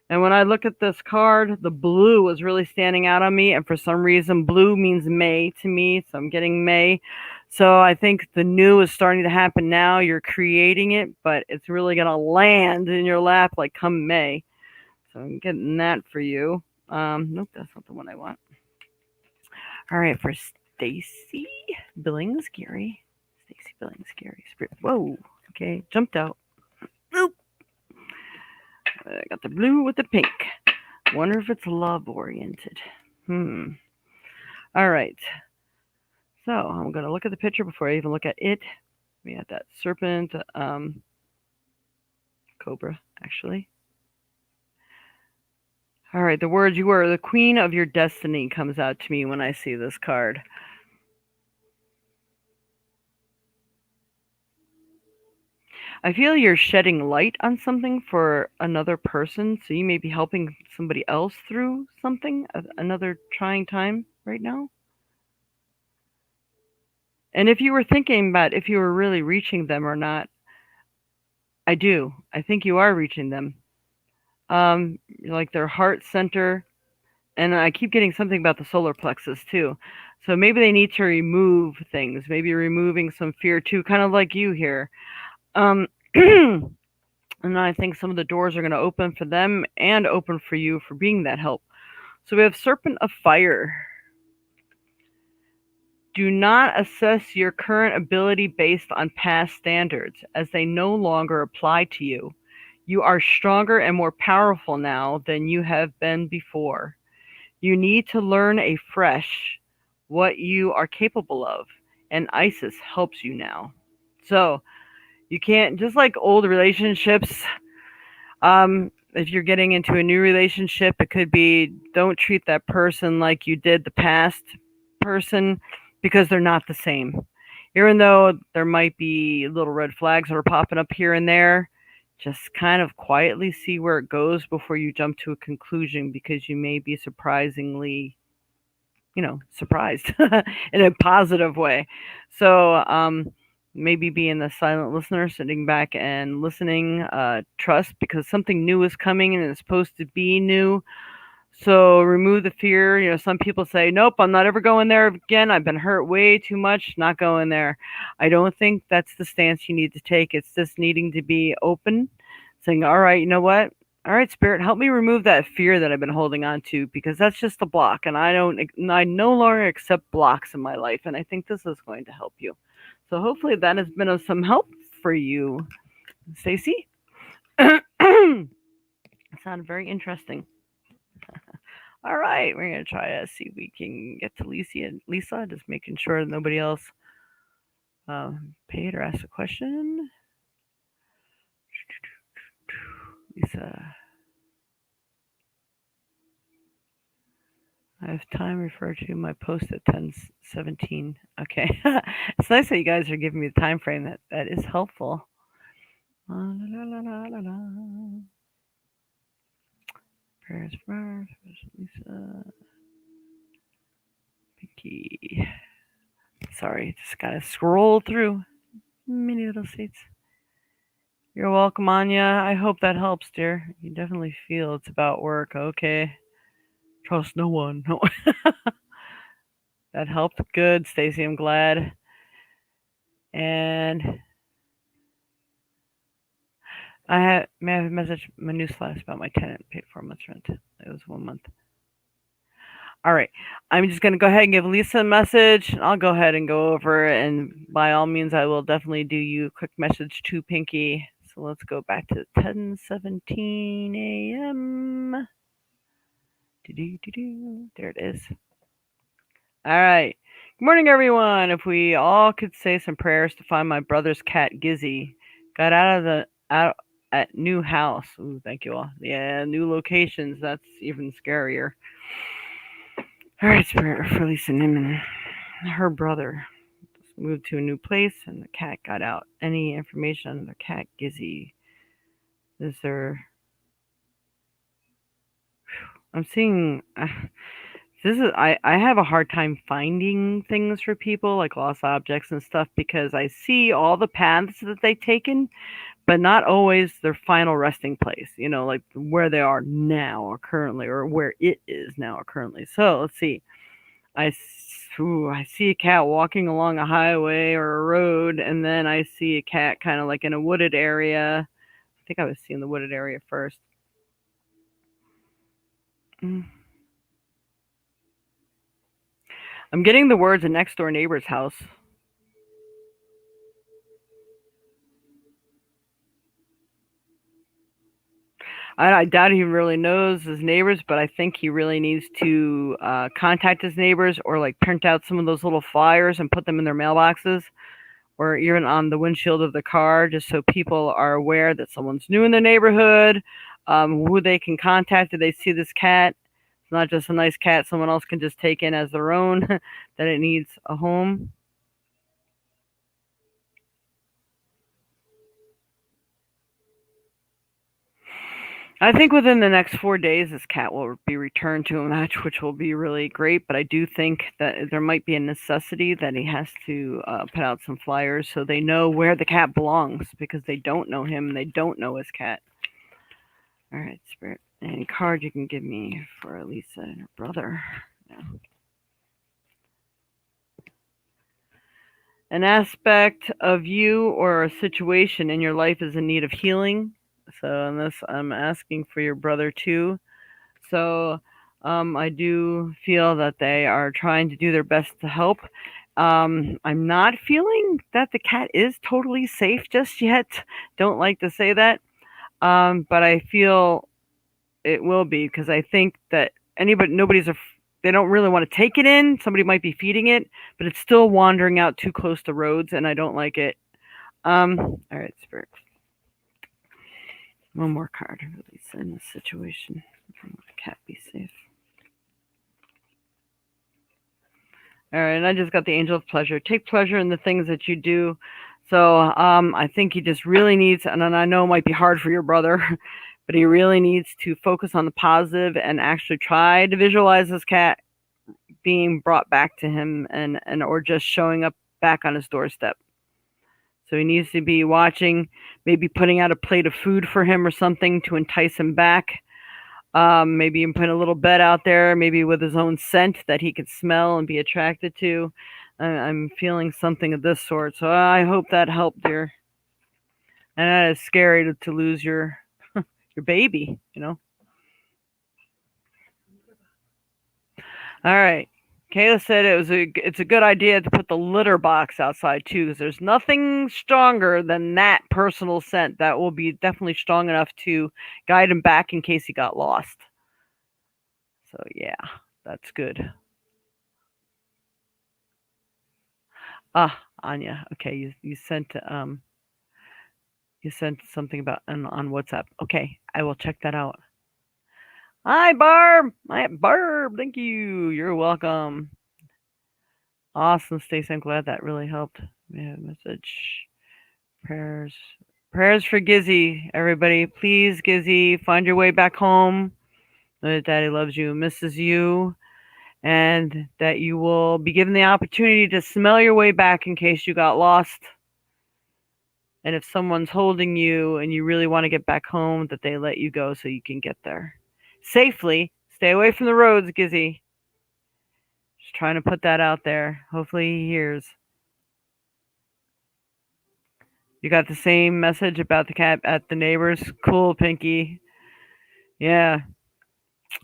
And when I look at this card, the blue was really standing out on me. And for some reason, blue means May to me. So I'm getting May. So I think the new is starting to happen now. You're creating it, but it's really going to land in your lap like come May. So I'm getting that for you. Nope, that's not the one I want. All right, for Stacy Billings Geary. Stacy Billings Geary. Spirit. Whoa. Okay, jumped out. Oop. I got the blue with the pink. Wonder if it's love oriented. All right. So I'm gonna look at the picture before I even look at it. We got that serpent, cobra, actually. All right, the words you were the queen of your destiny comes out to me when I see this card. I feel you're shedding light on something for another person, so you may be helping somebody else through something, another trying time right now. And if you were thinking about if you were really reaching them or not, I do. I think you are reaching them. Like their heart center, and I keep getting something about the solar plexus too. So maybe they need to remove things, maybe removing some fear too, kind of like you here. Um, and I think some of the doors are going to open for them and open for you for being that help. So we have Serpent of Fire. Do not assess your current ability based on past standards, as they no longer apply to you. You are stronger and more powerful now than you have been before. You need to learn afresh what you are capable of, and Isis helps you now. So you can't, just like old relationships, if you're getting into a new relationship, it could be don't treat that person like you did the past person because they're not the same. Even though there might be little red flags that are popping up here and there, just kind of quietly see where it goes before you jump to a conclusion because you may be surprisingly, surprised in a positive way. So, maybe being the silent listener, sitting back and listening, trust because something new is coming and it's supposed to be new. So remove the fear. Some people say, nope, I'm not ever going there again. I've been hurt way too much, not going there. I don't think that's the stance you need to take. It's just needing to be open, saying, all right, you know what? All right, Spirit, help me remove that fear that I've been holding on to because that's just a block. And I no longer accept blocks in my life. And I think this is going to help you. So hopefully that has been of some help for you, Stacy. It sounded very interesting. All right, we're gonna try to see if we can get to Lisa, just making sure that nobody else paid or asked a question. Lisa, I have time. Refer to my post at 10:17. Okay, it's nice that you guys are giving me the time frame. That is helpful. La, la, la, la, la, la. Prayers first. Lisa, Pinky. Sorry, just gotta scroll through many little seats. You're welcome, Anya. I hope that helps, dear. You definitely feel it's about work. Okay. Trust no one. No. That helped. Good, Stacy. I'm glad. And may I have a message? My newsflash about my tenant paid 4 months rent. It was 1 month. All right. I'm just gonna go ahead and give Lisa a message. I'll go ahead and go over, and by all means, I will definitely do you a quick message to Pinky. So let's go back to 10:17 a.m. There it is. All right. Good morning, everyone. If we all could say some prayers to find my brother's cat, Gizzy, got out at new house. Ooh, thank you all. Yeah, new locations. That's even scarier. All right, Spirit for Lisa Nimmin. Her brother moved to a new place, and the cat got out. Any information on the cat, Gizzy? Is there? I'm seeing. This is I have a hard time finding things for people like lost objects and stuff because I see all the paths that they've taken, but not always their final resting place. You know, like where they are now or currently, or where it is now or currently. So let's see. I see a cat walking along a highway or a road, and then I see a cat kind of like in a wooded area. I think I was seeing the wooded area first. I'm getting the words a next door neighbor's house. I doubt he really knows his neighbors, but I think he really needs to contact his neighbors or like print out some of those little flyers and put them in their mailboxes or even on the windshield of the car, just so people are aware that someone's new in their neighborhood, who they can contact if they see this cat. It's not just a nice cat someone else can just take in as their own, that it needs a home. I think within the next 4 days, this cat will be returned to him, which will be really great. But I do think that there might be a necessity that he has to put out some flyers so they know where the cat belongs because they don't know him and they don't know his cat. All right, Spirit. Any card you can give me for Lisa and her brother? No. An aspect of you or a situation in your life is in need of healing. So, in this, I'm asking for your brother too. So, I do feel that they are trying to do their best to help. I'm not feeling that the cat is totally safe just yet. Don't like to say that. But I feel it will be because I think that they don't really want to take it in. Somebody might be feeding it, but it's still wandering out too close to roads, and I don't like it. All right, Spirit. One more card, release in this situation. The cat be safe. All right, and I just got the angel of pleasure. Take pleasure in the things that you do. So I think he just really needs, and I know it might be hard for your brother, but he really needs to focus on the positive and actually try to visualize this cat being brought back to him and or just showing up back on his doorstep. So he needs to be watching, maybe putting out a plate of food for him or something to entice him back. Maybe even put a little bed out there, maybe with his own scent that he could smell and be attracted to. I'm feeling something of this sort. So I hope that helped, dear. And that is scary to lose your baby, you know. All right. Kayla said it's a good idea to put the litter box outside too, because there's nothing stronger than that personal scent that will be definitely strong enough to guide him back in case he got lost. So yeah, that's good. Ah, Anya. Okay, you sent something about on WhatsApp. Okay, I will check that out. Hi, Barb. Hi, Barb. Thank you. You're welcome. Awesome, Stacey. I'm glad that really helped. Yeah, message. Prayers. Prayers for Gizzy, everybody. Please, Gizzy, find your way back home. Know that Daddy loves you, misses you, and that you will be given the opportunity to smell your way back in case you got lost. And if someone's holding you and you really want to get back home, that they let you go so you can get there safely. Stay away from the roads, Gizzy. Just trying to put that out there. Hopefully he hears. You got the same message about the cat at the neighbors? Cool, Pinky. Yeah.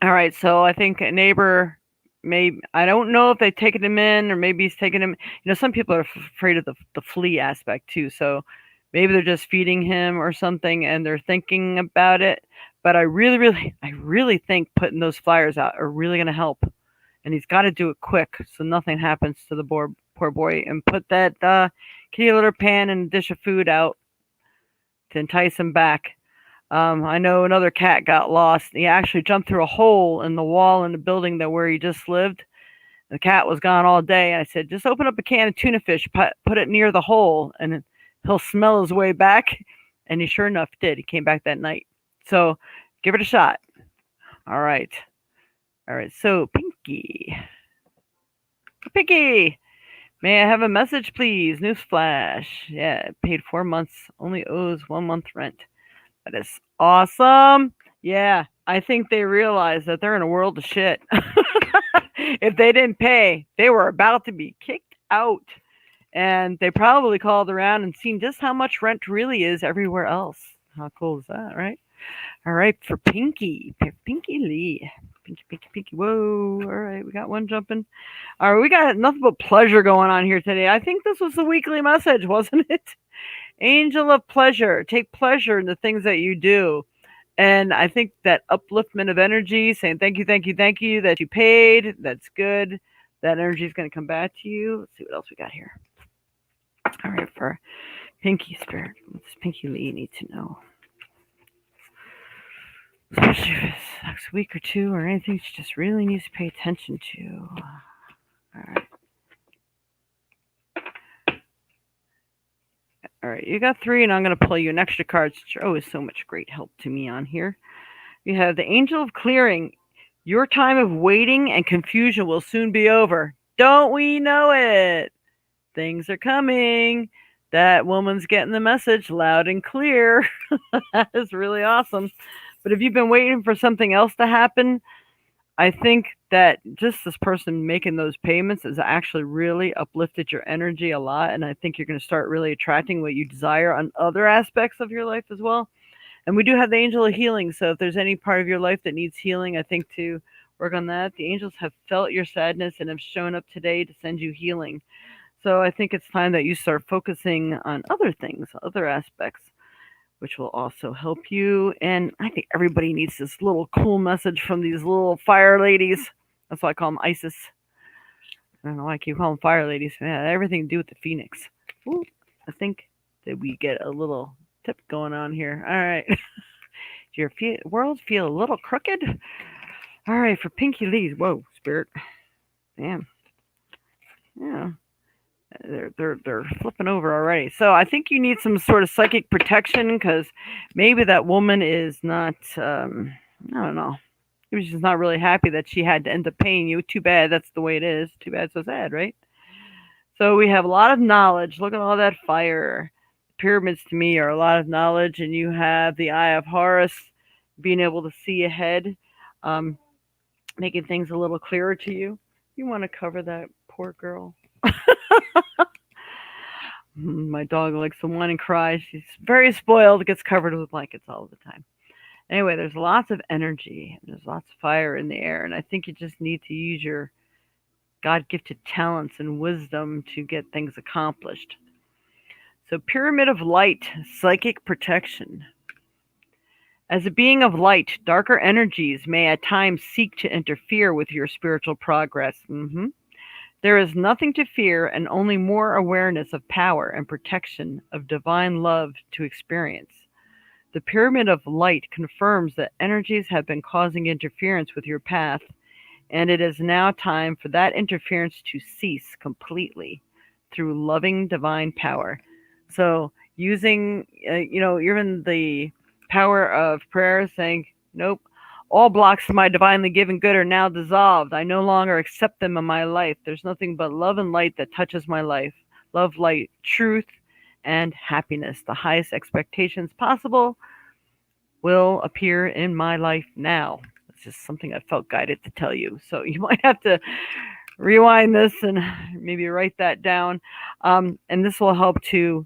All right. So I think a neighbor may, I don't know if they've taken him in or maybe he's taken him. Some people are afraid of the flea aspect too. So maybe they're just feeding him or something and they're thinking about it. But I really think putting those flyers out are really going to help. And he's got to do it quick so nothing happens to the poor boy. And put that kitty litter pan and dish of food out to entice him back. I know another cat got lost. He actually jumped through a hole in the wall in the building that where he just lived. The cat was gone all day. I said, just open up a can of tuna fish, put it near the hole, and he'll smell his way back. And he sure enough did. He came back that night. So give it a shot. All right. All right. So Pinky. Pinky. May I have a message, please? Newsflash. Yeah, paid 4 months, only owes 1 month rent. That is awesome. Yeah, I think they realize that they're in a world of shit. If they didn't pay, they were about to be kicked out. And they probably called around and seen just how much rent really is everywhere else. How cool is that, right? All right, for Pinky. Pinky Lee. Pinky, Pinky, Pinky. Whoa. All right, we got one jumping. All right, we got nothing but pleasure going on here today. I think this was the weekly message, wasn't it? Angel of pleasure. Take pleasure in the things that you do. And I think that upliftment of energy, saying thank you, thank you, thank you, that you paid, that's good. That energy is going to come back to you. Let's see what else we got here. All right, for Pinky Spirit, what does Pinky Lee need to know? Especially if it's next week or two or anything she just really needs to pay attention to. All right. All right, you got three, and I'm going to pull you an extra card since you're always so much great help to me on here. You have the Angel of Clearing. Your time of waiting and confusion will soon be over. Don't we know it? Things are coming. That woman's getting the message loud and clear. That is really awesome. But if you've been waiting for something else to happen, I think that just this person making those payments has actually really uplifted your energy a lot. And I think you're going to start really attracting what you desire on other aspects of your life as well. And we do have the angel of healing. So if there's any part of your life that needs healing, I think to work on that. The angels have felt your sadness and have shown up today to send you healing. So I think it's time that you start focusing on other things, other aspects, which will also help you. And I think everybody needs this little cool message from these little fire ladies. That's why I call them Isis. I don't know why I keep calling them fire ladies. Yeah, everything to do with the phoenix. Ooh, I think that we get a little tip going on here. All right. Does your world feel a little crooked? All right, for Pinky Lee. Whoa, spirit. Damn. Yeah. They're flipping over already. So I think you need some sort of psychic protection because maybe that woman is not. I don't know. Maybe she's not really happy that she had to end up paying you. Too bad. That's the way it is. Too bad, so sad, right? So we have a lot of knowledge. Look at all that fire. Pyramids to me are a lot of knowledge, and you have the Eye of Horus, being able to see ahead, um, making things a little clearer to you. You want to cover that poor girl. My dog likes to whine and cry. She's very spoiled, gets covered with blankets all the time. Anyway, there's lots of energy. There's lots of fire in the air, and I think you just need to use your God-gifted talents and wisdom to get things accomplished. So Pyramid of Light, psychic protection. As a being of light, darker energies may at times seek to interfere with your spiritual progress. There is nothing to fear and only more awareness of power and protection of divine love to experience. The pyramid of light confirms that energies have been causing interference with your path, and it is now time for that interference to cease completely through loving divine power. So, using, even the power of prayer, saying, nope, all blocks to my divinely given good are now dissolved. I no longer accept them in my life. There's nothing but love and light that touches my life. Love, light, truth, and happiness. The highest expectations possible will appear in my life now. It's just something I felt guided to tell you. So you might have to rewind this and maybe write that down. And this will help to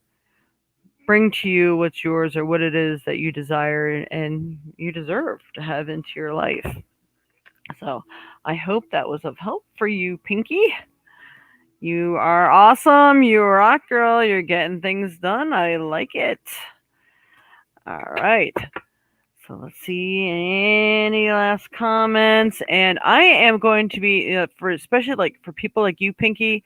bring to you what's yours or what it is that you desire and you deserve to have into your life. So I hope that was of help for you, Pinky. You are awesome. You rock, girl. You're getting things done. I like it. All right. So let's see any last comments, and I am going to be for especially like for people like you, Pinky.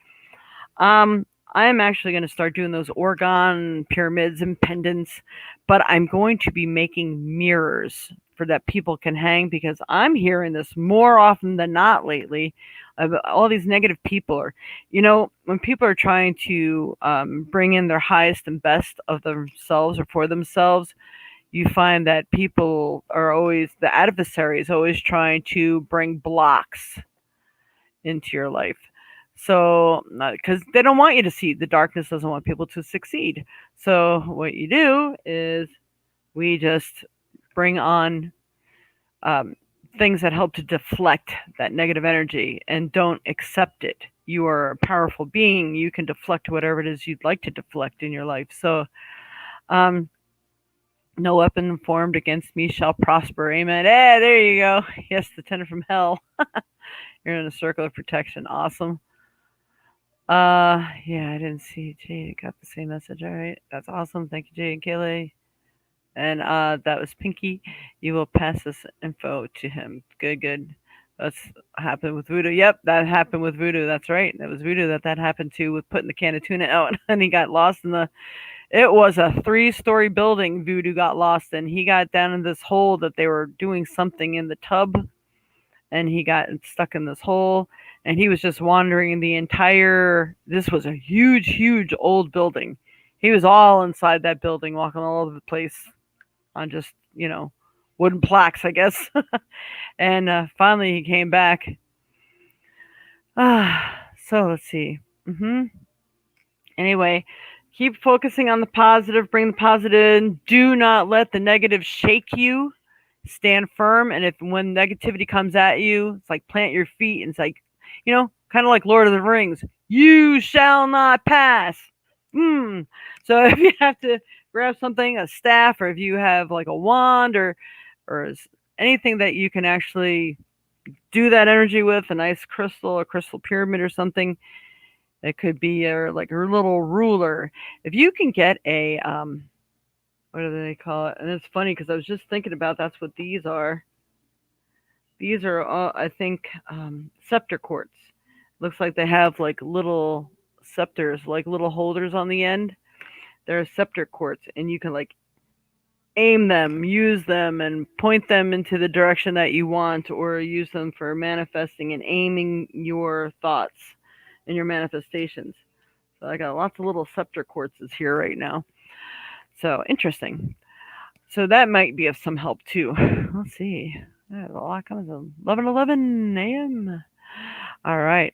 I am actually going to start doing those orgone pyramids and pendants, but I'm going to be making mirrors for that people can hang because I'm hearing this more often than not lately. All these negative people are, when people are trying to bring in their highest and best of themselves or for themselves, you find that people are always, the adversary is always trying to bring blocks into your life. So, because they don't want you to see, the darkness doesn't want people to succeed. So, what you do is we just bring on things that help to deflect that negative energy and don't accept it. You are a powerful being. You can deflect whatever it is you'd like to deflect in your life. So, no weapon formed against me shall prosper. Amen. Hey, there you go. Yes, the tenor from hell. You're in a circle of protection. Awesome. Yeah, I didn't see Jade. Got the same message. All right. That's awesome. Thank you, Jade and Kaylee. And that was Pinky. You will pass this info to him. Good, good. That's happened with Voodoo. Yep, that happened with Voodoo. That's right. That was Voodoo that happened to with putting the can of tuna out, and he got lost in the. It was a 3-story building. Voodoo got lost, and he got down in this hole that they were doing something in the tub, and he got stuck in this hole, and he was just wandering the entire. This was a huge, huge old building. He was all inside that building, walking all over the place on just wooden plaques, I guess. And finally, he came back. So let's see. Anyway, keep focusing on the positive. Bring the positive in. Do not let the negative shake you. Stand firm, and if when negativity comes at you, it's like plant your feet, and it's like, kind of like Lord of the Rings. You shall not pass. So if you have to grab something, a staff, or if you have like a wand or anything that you can actually do that energy with, a nice crystal, a crystal pyramid or something, it could be like a little ruler. If you can get a what do they call it? And it's funny because I was just thinking about that's what these are. These are, I think, scepter quartz. Looks like they have like little scepters, like little holders on the end. They're scepter quartz, and you can like aim them, use them, and point them into the direction that you want, or use them for manifesting and aiming your thoughts and your manifestations. So I got lots of little scepter quartzes here right now. So interesting. So that might be of some help too. Let's see. A lot comes 11:11 a.m. All right.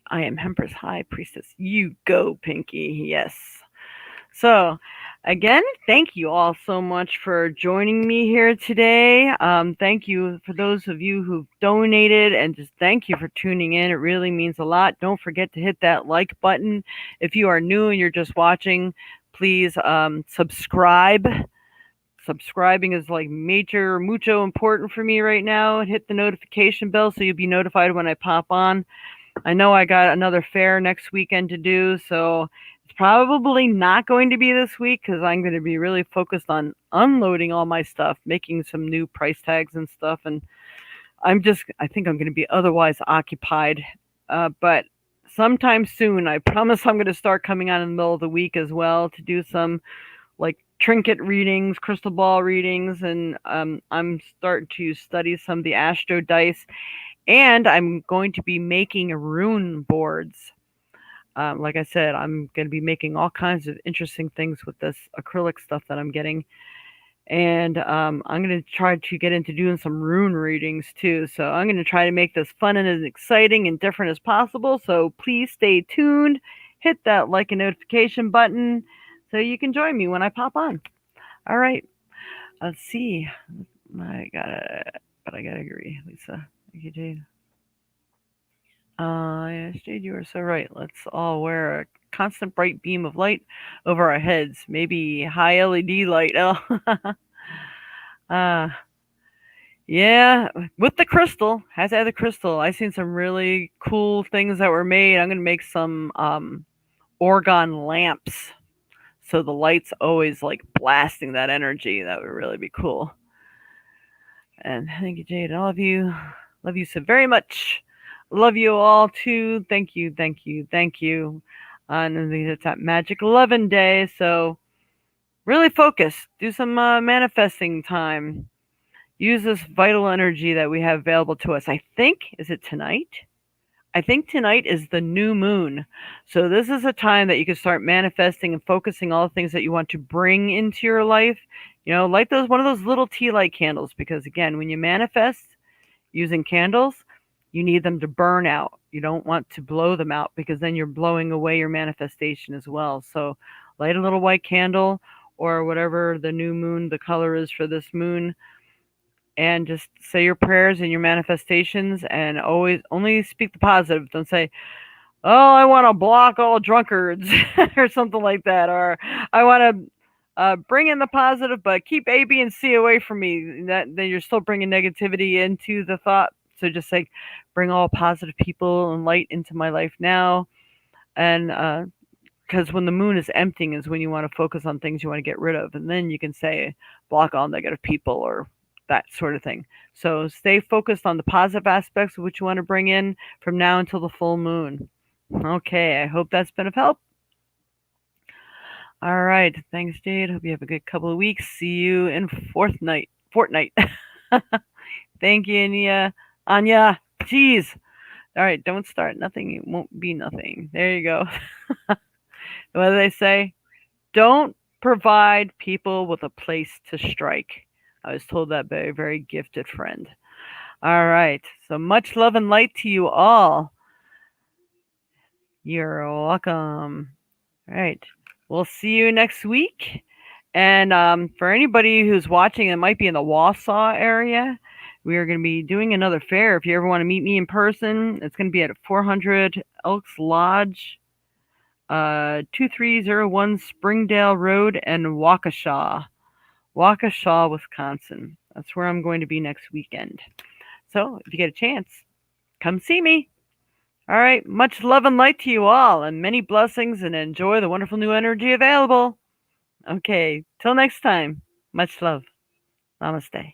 I am Hemper's High Priestess. You go, Pinky. Yes. So, again, thank you all so much for joining me here today. Thank you for those of you who've donated, and just thank you for tuning in. It really means a lot. Don't forget to hit that like button. If you are new and you're just watching, please subscribe. Subscribing is like mucho important for me right now. Hit the notification bell so you'll be notified when I pop on. I know I got another fair next weekend to do, so It's probably not going to be this week because I'm going to be really focused on unloading all my stuff, making some new price tags and stuff, and I think I'm going to be otherwise occupied. But sometime soon, I promise I'm going to start coming on in the middle of the week as well to do some like trinket readings, crystal ball readings, and I'm starting to study some of the astro dice, and I'm going to be making rune boards. Like I said, I'm going to be making all kinds of interesting things with this acrylic stuff that I'm getting. And I'm going to try to get into doing some rune readings too. So I'm going to try to make this fun and as exciting and different as possible. So please stay tuned. Hit that like and notification button so you can join me when I pop on. All right. Let's see. But I gotta agree, Lisa. Thank you, Jade. Yes, Jade, you are so right. Let's all wear a constant bright beam of light over our heads. Maybe high LED light. Oh, uh, yeah, with the crystal. Has to add the crystal. I seen some really cool things that were made. I'm gonna make some orgone lamps, so the light's always like blasting that energy. That would really be cool. And thank you, Jade. All of you, love you so very much. Love you all too. Thank you, thank you, thank you. And it's that magic 11 day. So really focus. Do some manifesting time. Use this vital energy that we have available to us. I think, is it tonight? I think tonight is the new moon. So this is a time that you can start manifesting and focusing all the things that you want to bring into your life. You know, light those one of those little tea light candles because again, when you manifest using candles, you need them to burn out. You don't want to blow them out because then you're blowing away your manifestation as well. So light a little white candle or whatever the new moon, the color is for this moon, and just say your prayers and your manifestations and always only speak the positive. Don't say, "Oh, I want to block all drunkards" or something like that, or "I want to bring in the positive, but keep A, B, and C away from me." That then you're still bringing negativity into the thought. So just like bring all positive people and light into my life now, and because when the moon is emptying is when you want to focus on things you want to get rid of, and then you can say block all negative people or that sort of thing. So stay focused on the positive aspects of what you want to bring in from now until the full moon. Okay, I hope that's been of help. All right, thanks, Jade. Hope you have a good couple of weeks. See you in Fortnite. Thank you, Anya. Jeez. All right, don't start. Nothing won't be nothing. There you go. What do they say? Don't provide people with a place to strike. I was told that by a very gifted friend. All right. So much love and light to you all. You're welcome. All right. We'll see you next week. And for anybody who's watching that might be in the Wausau area, we are going to be doing another fair. If you ever want to meet me in person, it's going to be at 400 Elks Lodge, 2301 Springdale Road in Waukesha, Wisconsin. That's where I'm going to be next weekend. So if you get a chance, come see me. All right. Much love and light to you all, and many blessings, and enjoy the wonderful new energy available. Okay. Till next time. Much love. Namaste.